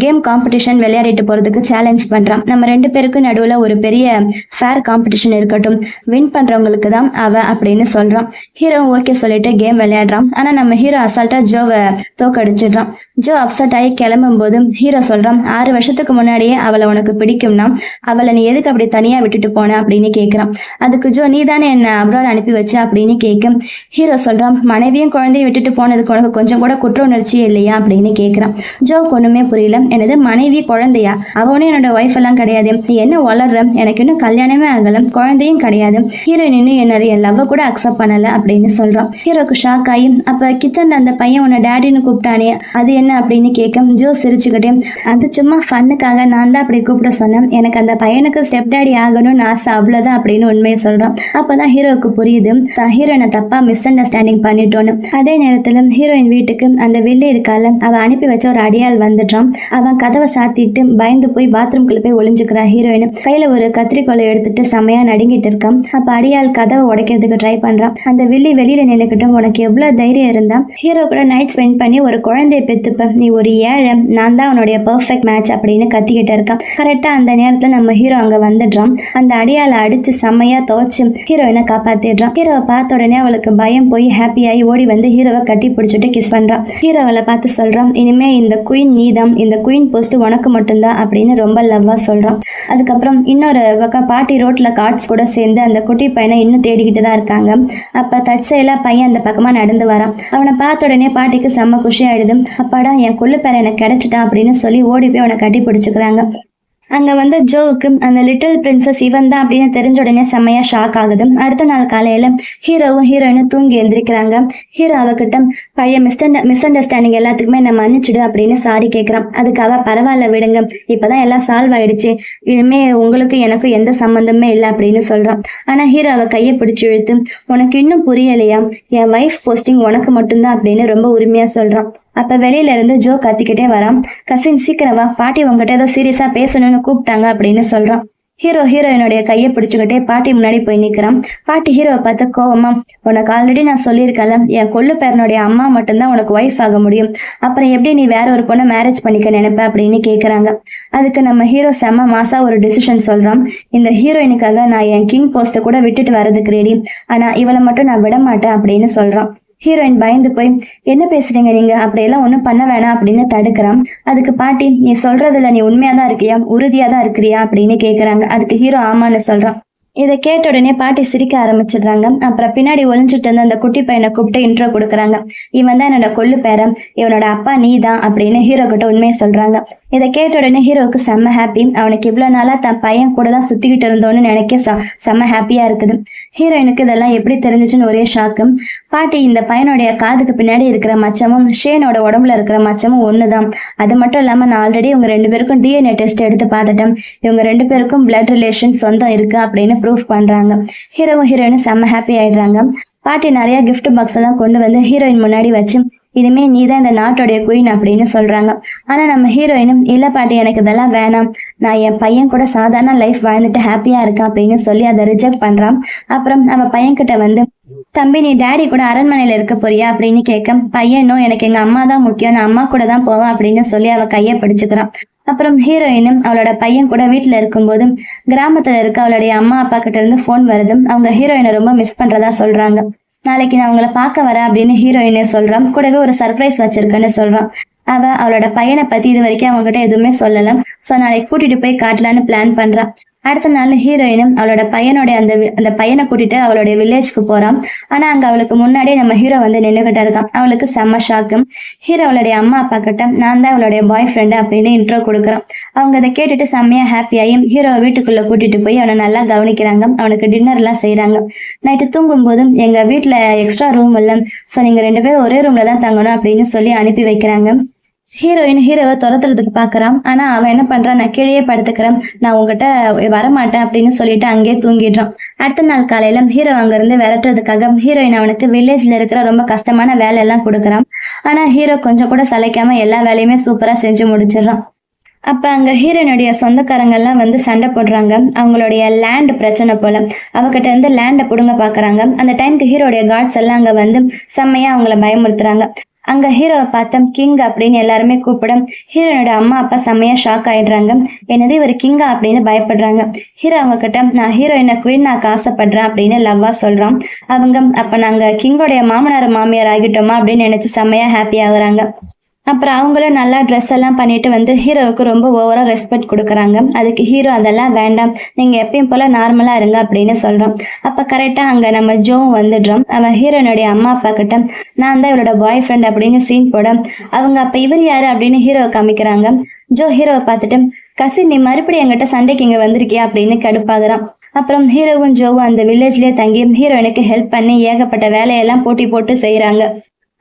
கேம் காம்படிஷன் விளையாடிட்டு போறதுக்கு சேலஞ்ச் பண்றான். நம்ம 2 பேருக்கும் நடுவுல ஒரு பெரிய ஃபேர் காம்படிஷன் இருக்கட்டும், வின் பண்றவங்களுக்கு தான் அவ அப்படின்னு சொல்றான். ஹீரோ ஓகே சொல்லிட்டு கேம் விளையாடுறான். ஆனா நம்ம ஹீரோ அசால்ட்டா ஜோவை தோக்கடிச்சிடுறான். ஜோ அப்செட் ஆகி கிளம்பும் போது ஹீரோ சொல்றான், 6 வருஷத்துக்கு முன்னாடியே அவளை உனக்கு பிடிக்கும்னா அவளை நீ எதுக்கு அப்படி தனியா விட்டுட்டு போன அப்படின்னு கேட்கிறான். அதுக்கு ஜோ, நீ தானே என்ன அப்ராட் அனுப்பி வச்ச அப்படின்னு கேட்கும். ஹீரோ சொல்றான், மனைவியும் குழந்தையும் விட்டுட்டு போனதுக்கு உனக்கு கொஞ்சம் கூட குற்ற உணர்ச்சி இல்லையா அப்படின்னு கேட்கிறான். ஜோ ஒண்ணுமே புரியல. எனது மனைவி குழந்தையா, அவனும் என்னோட ஒய்ஃப் எல்லாம் கிடையாது, நீ என்ன வளர்ற, எனக்கு இன்னும் கல்யாணமே ஆகல, குழந்தையும் கிடையாது, ஹீரோயின் இன்னும் என்னுடைய லவ் கூட அக்செப்ட் பண்ணல அப்படின்னு சொல்றான். ஹீரோக்கு ஷாக் ஆகி, அப்ப கிச்சன்ல அந்த பையன் உன்னை டேடின்னு கூப்பிட்டானே அது என்ன அப்படின்னு கேட்க ஜோ சிரிச்சுக்கிட்டே, அது சும்மா ஃபன்னுக்காக நான் தான் அப்படி கூப்பிட சொன்னேன், எனக்கு அந்த பையனுக்கு ஸ்டெப் டேடி ஆகணும்னு ஆசை, அவ்வளவுதான் அப்படின்னு உண்மையை சொல்றான். அப்பதான் ஹீரோவுக்கு புரியுது தான் ஹீரோயினை தப்பா மிஸ் அண்டர்ஸ்டாண்டிங் பண்ணிட்டோன்னு. அதே நேரத்துல ஹீரோயின் வீட்டுக்கு அந்த வில்லி இருக்கால, அவன் அனுப்பி வச்ச ஒரு அடியால் வந்துட்டான். அவன் கதவை சாத்திட்டு பயந்து போய் பாத்ரூம்குள்ள போய் ஒளிஞ்சுக்கிறான். ஹீரோயின் கையில ஒரு கத்திரிக்கோலை எடுத்துட்டு செமையா நடுங்கிட்டு இருக்கான். அப்ப அடியால் கதவை உடைக்கிறதுக்கு ட்ரை பண்றான். அந்த வில்லி வெளியில நின்னுக்கிட்டு, உனக்கு எவ்வளவு தைரியம் இருந்தா ஹீரோ கூட நைட் ஸ்பெண்ட் பண்ணி ஒரு குழந்தைய பெத்துப்ப, நீ ஒரு ஏழை, நான் தான் உன்னுடைய பெர்ஃபெக்ட் மேட்ச் அப்படின்னு கத்திக்கிட்டு இருக்கான். கரெக்டா அந்த நேரத்துல நம்ம ஹீரோ அங்க வந்துடுறான். அந்த அடியால அடிச்சு செம்மையா துவச்சு ஹீரோயினை காப்பாத்திடுறான். ஹீரோவை பார்த்த உடனே அவளுக்கு பயம் போய் ஹாப்பியாகி ஓடி வந்து ஹீரோவை கட்டி பிடிச்சிட்டு கிஸ் பண்றான். ஹீரோவளை பார்த்து சொல்றான், இனிமே இந்த குயின் நீதான், இந்த குயின் போஸ்ட் உனக்கு மட்டும்தான் அப்படின்னு ரொம்ப லவ்வா சொல்றான். அதுக்கப்புறம் இன்னொரு பக்கம் பாட்டி ரோட்ல கார்ட்ஸ் கூட சேர்ந்து அந்த குட்டி பையனை இன்னும் தேடிக்கிட்டு தான் இருக்காங்க. அப்ப தற்செயலா பையன் அந்த பக்கமா நடந்து வரான். அவனை பார்த்த உடனே பாட்டிக்கு செம்ம குஷி ஆயிடுது. அப்பாடா என் கொள்ளு பேர எனக்கு கிடைச்சிட்டான் அப்படின்னு சொல்லி ஓடி போய் அவனை கட்டி பிடிச்சுக்கிறாங்க. அங்க வந்து ஜோவுக்கு அந்த லிட்டில் பிரின்சஸ் இவன் தான் அப்படின்னு தெரிஞ்ச உடனே செம்மையா ஷாக் ஆகுது. அடுத்த நாள் காலையில ஹீரோவும் ஹீரோயினும் தூங்கி எந்திரிக்கிறாங்க. ஹீரோ அவகிட்ட பழைய மிஸ் அண்டர்ஸ்டாண்டிங் எல்லாத்துக்குமே நான் மன்னிச்சிடு அப்படின்னு சாரி கேட்கிறான். அதுக்கு அவ பரவாயில்ல விடுங்க, இப்பதான் எல்லாம் சால்வ் ஆயிடுச்சு, இனிமே உங்களுக்கு எனக்கும் எந்த சம்பந்தமே இல்லை அப்படின்னு சொல்றான். ஆனா ஹீரோ அவ கையை பிடிச்சு இழுத்து, உனக்கு இன்னும் புரியலையா, என் வைஃப் போஸ்டிங் உனக்கு மட்டும்தான் அப்படின்னு ரொம்ப உரிமையா சொல்றான். அப்ப வெளியில இருந்து ஜோ கத்திக்கிட்டே வரான். கசின் சீக்கிரம் வா, பாட்டி உங்ககிட்ட ஏதோ சீரியஸா பேசணும்னு கூப்பிட்டாங்க அப்படின்னு சொல்றான். ஹீரோ ஹீரோயினுடைய கையை பிடிச்சுக்கிட்டே பாட்டி முன்னாடி போய் நிக்கிறான். பாட்டி ஹீரோவை பார்த்து கோவமா, உனக்கு ஆல்ரெடி நான் சொல்லியிருக்கல, என் கொள்ளு பேரனுடைய அம்மா மட்டும்தான் உனக்கு ஒய்ஃப் ஆக முடியும், அப்புறம் எப்படி நீ வேற ஒரு பொண்ணை மேரேஜ் பண்ணிக்க நினைப்ப அப்படின்னு கேக்குறாங்க. அதுக்கு நம்ம ஹீரோ செம்ம மாசா ஒரு டிசிஷன் சொல்றான். இந்த ஹீரோயினுக்காக நான் என் கிங் போஸ்ட கூட விட்டுட்டு வரதுக்கு ரெடி, ஆனா இவளை மட்டும் நான் விட மாட்டேன் அப்படின்னு சொல்றான். ஹீரோயின் பயந்து போய், என்ன பேசுறீங்க நீங்க, அப்படியெல்லாம் ஒண்ணும் பண்ண வேணாம் அப்படின்னு தடுக்கிறான். அதுக்கு பாட்டி, நீ சொல்றதுல நீ உண்மையாதான் இருக்கியா, உறுதியாதான் இருக்கிறியா அப்படின்னு கேக்குறாங்க. அதுக்கு ஹீரோ ஆமான்னு சொல்றான். இதை கேட்ட உடனே பாட்டி சிரிக்க ஆரம்பிச்சிடுறாங்க. அப்புறம் பின்னாடி ஒளிஞ்சிட்டு இருந்த அந்த குட்டி பையனை கூப்பிட்டு இன்ட்ரோ கொடுக்குறாங்க. இவன் தான் என்னோட கொள்ளு பேரன், இவனோட அப்பா நீ தான் அப்படின்னு ஹீரோ கிட்ட உண்மையை சொல்றாங்க. இதை கேட்ட உடனே ஹீரோவுக்கு செம்ம ஹாப்பி. அவனுக்கு இவ்வளவு நாளா தன் பையன் கூட தான் சுத்திக்கிட்டு இருந்தோன்னு நினைக்க செம்ம ஹாப்பியா இருக்குது. ஹீரோயினுக்கு இதெல்லாம் எப்படி தெரிஞ்சிச்சுன்னு ஒரே ஷாக்கு. பாட்டி, இந்த பையனுடைய காதுக்கு பின்னாடி இருக்கிற மச்சமும் ஷேனோட உடம்புல இருக்கிற மச்சமும் ஒண்ணுதான், அது மட்டும் இல்லாம நான் ஆல்ரெடி இவங்க 2 பேருக்கும் டிஎன்ஏ டெஸ்ட் எடுத்து பார்த்துட்டேன், இவங்க 2 பேருக்கும் பிளட் ரிலேஷன் சொந்தம் இருக்கு அப்படின்னு ப்ரூஃப் பண்றாங்க. ஹீரோவும் ஹீரோயினும் செம்ம ஹாப்பி ஆயிடுறாங்க. பாட்டி நிறைய கிஃப்ட் பாக்ஸ் எல்லாம் கொண்டு வந்து ஹீரோயின் முன்னாடி வச்சு, இனிமே நீதான் இந்த நாட்டோடைய குயின் அப்படின்னு சொல்றாங்க. ஆனா நம்ம ஹீரோயினும், இல்ல பாட்டி எனக்கு இதெல்லாம் வேணாம், நான் என் பையன் கூட சாதாரண லைஃப் வாழ்ந்துட்டு ஹாப்பியா இருக்கேன் அப்படின்னு சொல்லி அதை ரிஜெக்ட் பண்றான். அப்புறம் அவ பையன் கிட்ட வந்து, தம்பி நீ டேடி கூட அரண்மனையில இருக்க போறியா அப்படின்னு கேட்க, பையனும் எனக்கு எங்க அம்மா தான் முக்கியம், நான் அம்மா கூட தான் போவேன் அப்படின்னு சொல்லி அவ கையை பிடிச்சுக்கிறான். அப்புறம் ஹீரோயினும் அவளோட பையன் கூட வீட்டுல இருக்கும்போது கிராமத்துல இருக்க அவளுடைய அம்மா அப்பா கிட்ட இருந்து போன் வருது. அவங்க ஹீரோயினை ரொம்ப மிஸ் பண்றதா சொல்றாங்க. நாளைக்கு நான் உங்களை பார்க்க வரேன் அப்படின்னு ஹீரோயினே சொல்றான். கூடவே ஒரு சர்ப்ரைஸ் வச்சிருக்கேன்னு சொல்றான். அவளோட பையனை பத்தி இது வரைக்கும் அவங்க கிட்ட எதுவுமே சொல்லல. சோ நாளைக்கு கூட்டிட்டு போய் காட்டலான்னு பிளான் பண்றான். அடுத்த நாள் ஹீரோயினும் அவளோட பையனோட அந்த பையனை கூட்டிட்டு அவளுடைய வில்லேஜ்க்கு போறான். ஆனா அங்க அவளுக்கு முன்னாடியே நம்ம ஹீரோ வந்து நின்னுகிட்ட இருக்கான். அவளுக்கு செம்ம ஷாக்கும். ஹீரோ அவளுடைய அம்மா அப்பா கிட்ட, நான் தான் அவளுடைய பாய் ஃப்ரெண்டு அப்படின்னு இன்ட்ரோ கொடுக்குறான். அவங்க அதை கேட்டுட்டு செம்மையா ஹாப்பியாகி ஹீரோவை வீட்டுக்குள்ள கூட்டிட்டு போய் அவனை நல்லா கவனிக்கிறாங்க. அவனுக்கு டின்னர் எல்லாம் செய்யறாங்க. நைட்டு தூங்கும் போதும், எங்க வீட்டுல எக்ஸ்ட்ரா ரூம் இல்ல, சோ நீங்க 2 பேரும் ஒரே ரூம்ல தான் தங்கணும் அப்படின்னு சொல்லி அனுப்பி வைக்கிறாங்க. ஹீரோயின் ஹீரோவை துரத்துறதுக்கு பாக்குறான். ஆனா அவன் என்ன பண்றான், நான் கீழே படுத்துக்கிறேன், நான் உங்ககிட்ட வரமாட்டேன் அப்படின்னு சொல்லிட்டு அங்கேயே தூங்கிடுறான். அடுத்த நாள் காலையில ஹீரோ அங்க இருந்து விரட்டுறதுக்காக ஹீரோயின் அவனுக்கு வில்லேஜ்ல இருக்கிற ரொம்ப கஷ்டமான வேலை எல்லாம் கொடுக்குறான். ஆனா ஹீரோ கொஞ்சம் கூட சளைக்காம எல்லா வேலையுமே சூப்பரா செஞ்சு முடிச்சிடறான். அப்ப அங்க ஹீரோனுடைய சொந்தக்காரங்க எல்லாம் வந்து சண்டை போடுறாங்க. அவங்களுடைய லேண்ட் பிரச்சனை போல அவகிட்ட இருந்து லேண்டை புடுங்க பாக்குறாங்க. அந்த டைம்க்கு ஹீரோடைய கார்ட்ஸ் எல்லாம் அங்க வந்து செம்மையா அவங்கள பயமுறுத்துறாங்க. அங்க ஹீரோவை பார்த்த கிங் அப்படின்னு எல்லாருமே கூப்பிட ஹீரோனோட அம்மா அப்பா செம்மையா ஷாக் ஆயிடுறாங்க. என்னது இவர் கிங்கா அப்படின்னு பயப்படுறாங்க. ஹீரோ அவங்க கிட்ட, நான் ஹீரோயினை குயின் நான் ஆசைப்படுறேன் அப்படின்னு லவ்வா சொல்றான். அவங்க, அப்ப நாங்க கிங்கோடைய மாமனார் மாமியார் ஆகிட்டோமா அப்படின்னு நினைச்சு செம்மையா ஹாப்பி ஆகுறாங்க. அப்புறம் அவங்களும் நல்லா ட்ரெஸ் எல்லாம் பண்ணிட்டு வந்து ஹீரோவுக்கு ரொம்ப ஓவரா ரெஸ்பெக்ட் கொடுக்குறாங்க. அதுக்கு ஹீரோ, அதெல்லாம் வேண்டாம், நீங்க எப்பயும் போல நார்மலா இருங்க அப்படின்னு சொல்றோம். அப்ப கரெக்டா அங்க நம்ம ஜோவும் வந்துடுறோம். அவன் ஹீரோனுடைய அம்மா அப்பா கிட்ட, நான் தான் இவளோட பாய் ஃப்ரெண்ட் அப்படின்னு சீன் போட அவங்க, அப்ப இவர் யாரு அப்படின்னு ஹீரோவை காமிக்கிறாங்க. ஜோ ஹீரோவை பார்த்துட்டு, கசின் நீ மறுபடியும் என்கிட்ட சண்டைக்கு இங்க வந்திருக்கியா அப்படின்னு கடுப்பாகிறான். அப்புறம் ஹீரோவும் ஜோவும் அந்த வில்லேஜ்லயே தங்கி ஹீரோயினுக்கு ஹெல்ப் பண்ணி ஏகப்பட்ட வேலையெல்லாம் போட்டி போட்டு செய்யறாங்க.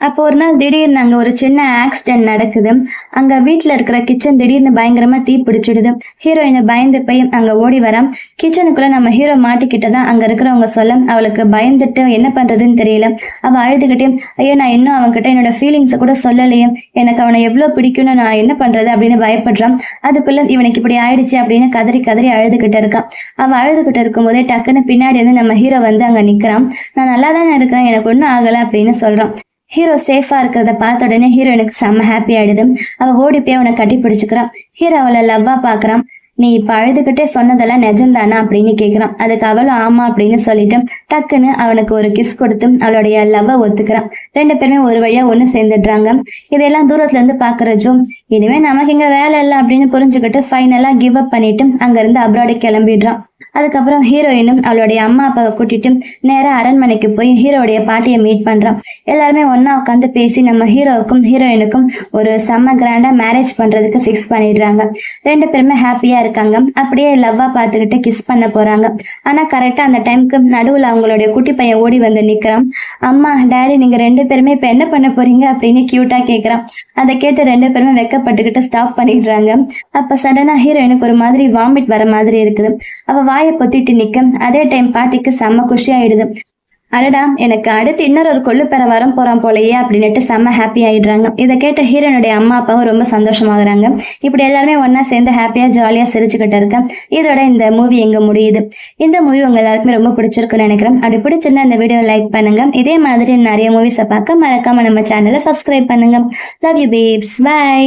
அப்போ ஒரு நாள் திடீர்னு அங்க ஒரு சின்ன ஆக்சிடென்ட் நடக்குது. அங்க வீட்டுல இருக்கிற கிச்சன் திடீர்னு பயங்கரமா தீ பிடிச்சிடுது. ஹீரோயினை பயந்து போய் அங்க ஓடி வரான். கிச்சனுக்குள்ள நம்ம ஹீரோ மாட்டிக்கிட்டதான் அங்க இருக்கிறவங்க சொல்ல அவளுக்கு பயந்துட்டு என்ன பண்றதுன்னு தெரியல. அவ அழுதுகிட்டே, ஐயோ நான் இன்னும் அவன்கிட்ட என்னோட ஃபீலிங்ஸை கூட சொல்லலையே, எனக்கு அவனை எவ்வளவு பிடிக்கும்னு நான் என்ன பண்றது அப்படின்னு பயப்படுறான். அதுக்குள்ள இவனுக்கு இப்படி ஆயிடுச்சு அப்படின்னு கதறி கதறி அழுதுகிட்டு இருக்கான். அவன் அழுதுகிட்டு இருக்கும் போதே டக்குன்னு பின்னாடி இருந்து நம்ம ஹீரோ வந்து அங்க நிக்கிறான். நான் நல்லா தானே இருக்கிறேன், எனக்கு ஒன்னும் ஆகல அப்படின்னு சொல்றான். ஹீரோ சேஃபா இருக்கிறத பார்த்த உடனே ஹீரோயினுக்கு செம்ம ஹாப்பி ஆயிடுது. அவ ஓடி போய் அவனை கட்டி பிடிச்சுக்கிறான். ஹீரோ அவளை லவ்வா பாக்குறான். நீ இப்ப அழுதுகிட்டே சொன்னதெல்லாம் நிஜம்தானா அப்படின்னு கேக்குறான். அதுக்கு அவளும் ஆமா அப்படின்னு சொல்லிட்டு டக்குன்னு அவனுக்கு ஒரு கிஸ் கொடுத்து அவளுடைய லவ்வ ஒத்துக்கிறான். 2 பேருமே ஒரு வழியா ஒண்ணு சேர்ந்துடுறாங்க. இதெல்லாம் தூரத்துல இருந்து பாக்குற ஜோ இனிமே நமக்கு இங்க வேலை இல்லை அப்படின்னு புரிஞ்சுக்கிட்டு ஃபைனலா கிவ் அப் பண்ணிட்டு அங்க இருந்து அப்ராடு கிளம்பிடுறான். அதுக்கப்புறம் ஹீரோயினும் அவளுடைய அம்மா அப்பாவை கூட்டிட்டு நேரா அரண்மனைக்கு போய் ஹீரோடைய பாட்டியை மீட் பண்றான். எல்லாருமே ஒன்னா உட்காந்து பேசி நம்ம ஹீரோவுக்கும் ஹீரோயினுக்கும் ஒரு செம்ம கிராண்டா மேரேஜ் பண்றதுக்கு ஃபிக்ஸ் பண்ணிடுறாங்க. 2 பேருமே ஹாப்பியா இருக்காங்க. அப்படியே லவ்வா பார்த்துக்கிட்டு கிஸ் பண்ண போறாங்க. ஆனா கரெக்டா அந்த டைமுக்கு நடுவுல அவங்களுடைய குட்டி பையன் ஓடி வந்து நிக்கிறான். அம்மா டாடி நீங்க 2 பேருமே இப்ப என்ன பண்ண போறீங்க அப்படின்னு கியூட்டா கேக்குறான். அதை கேட்டு 2 பேருமே வெக்கப்பட்டுக்கிட்டு ஸ்டாப் பண்ணிடுறாங்க. அப்ப சடனா ஹீரோயினுக்கு ஒரு மாதிரி வாமிட் வர மாதிரி இருக்குது. அவ வாயை பொத்திட்டு நிக்க அதே டைம் பாட்டிக்கு செம்ம குஷி ஆயிடுது. அடடா எனக்கு அடுத்து இன்னொரு ஒரு கொள்ளு பெற வரம் போறான் போலயே அப்படின்னுட்டு செம்ம ஹாப்பி ஆயிடுறாங்க. இதை கேட்ட ஹீரோனுடைய அம்மா அப்பாவும் ரொம்ப சந்தோஷமாகறாங்க. இப்படி எல்லாருமே ஒன்னா சேர்ந்து ஹாப்பியா ஜாலியா சிரிச்சுக்கிட்டு இருக்கேன். இதோட இந்த மூவி எங்க முடியுது. இந்த மூவி உங்க எல்லாருக்குமே ரொம்ப பிடிச்சிருக்குன்னு நினைக்கிறேன். அப்படி பிடிச்சிருந்தா இந்த வீடியோ லைக் பண்ணுங்க. இதே மாதிரி நிறைய மூவிஸை பார்க்க மறக்காம நம்ம சேனலை சப்ஸ்கிரைப் பண்ணுங்க. Love you babes. பை.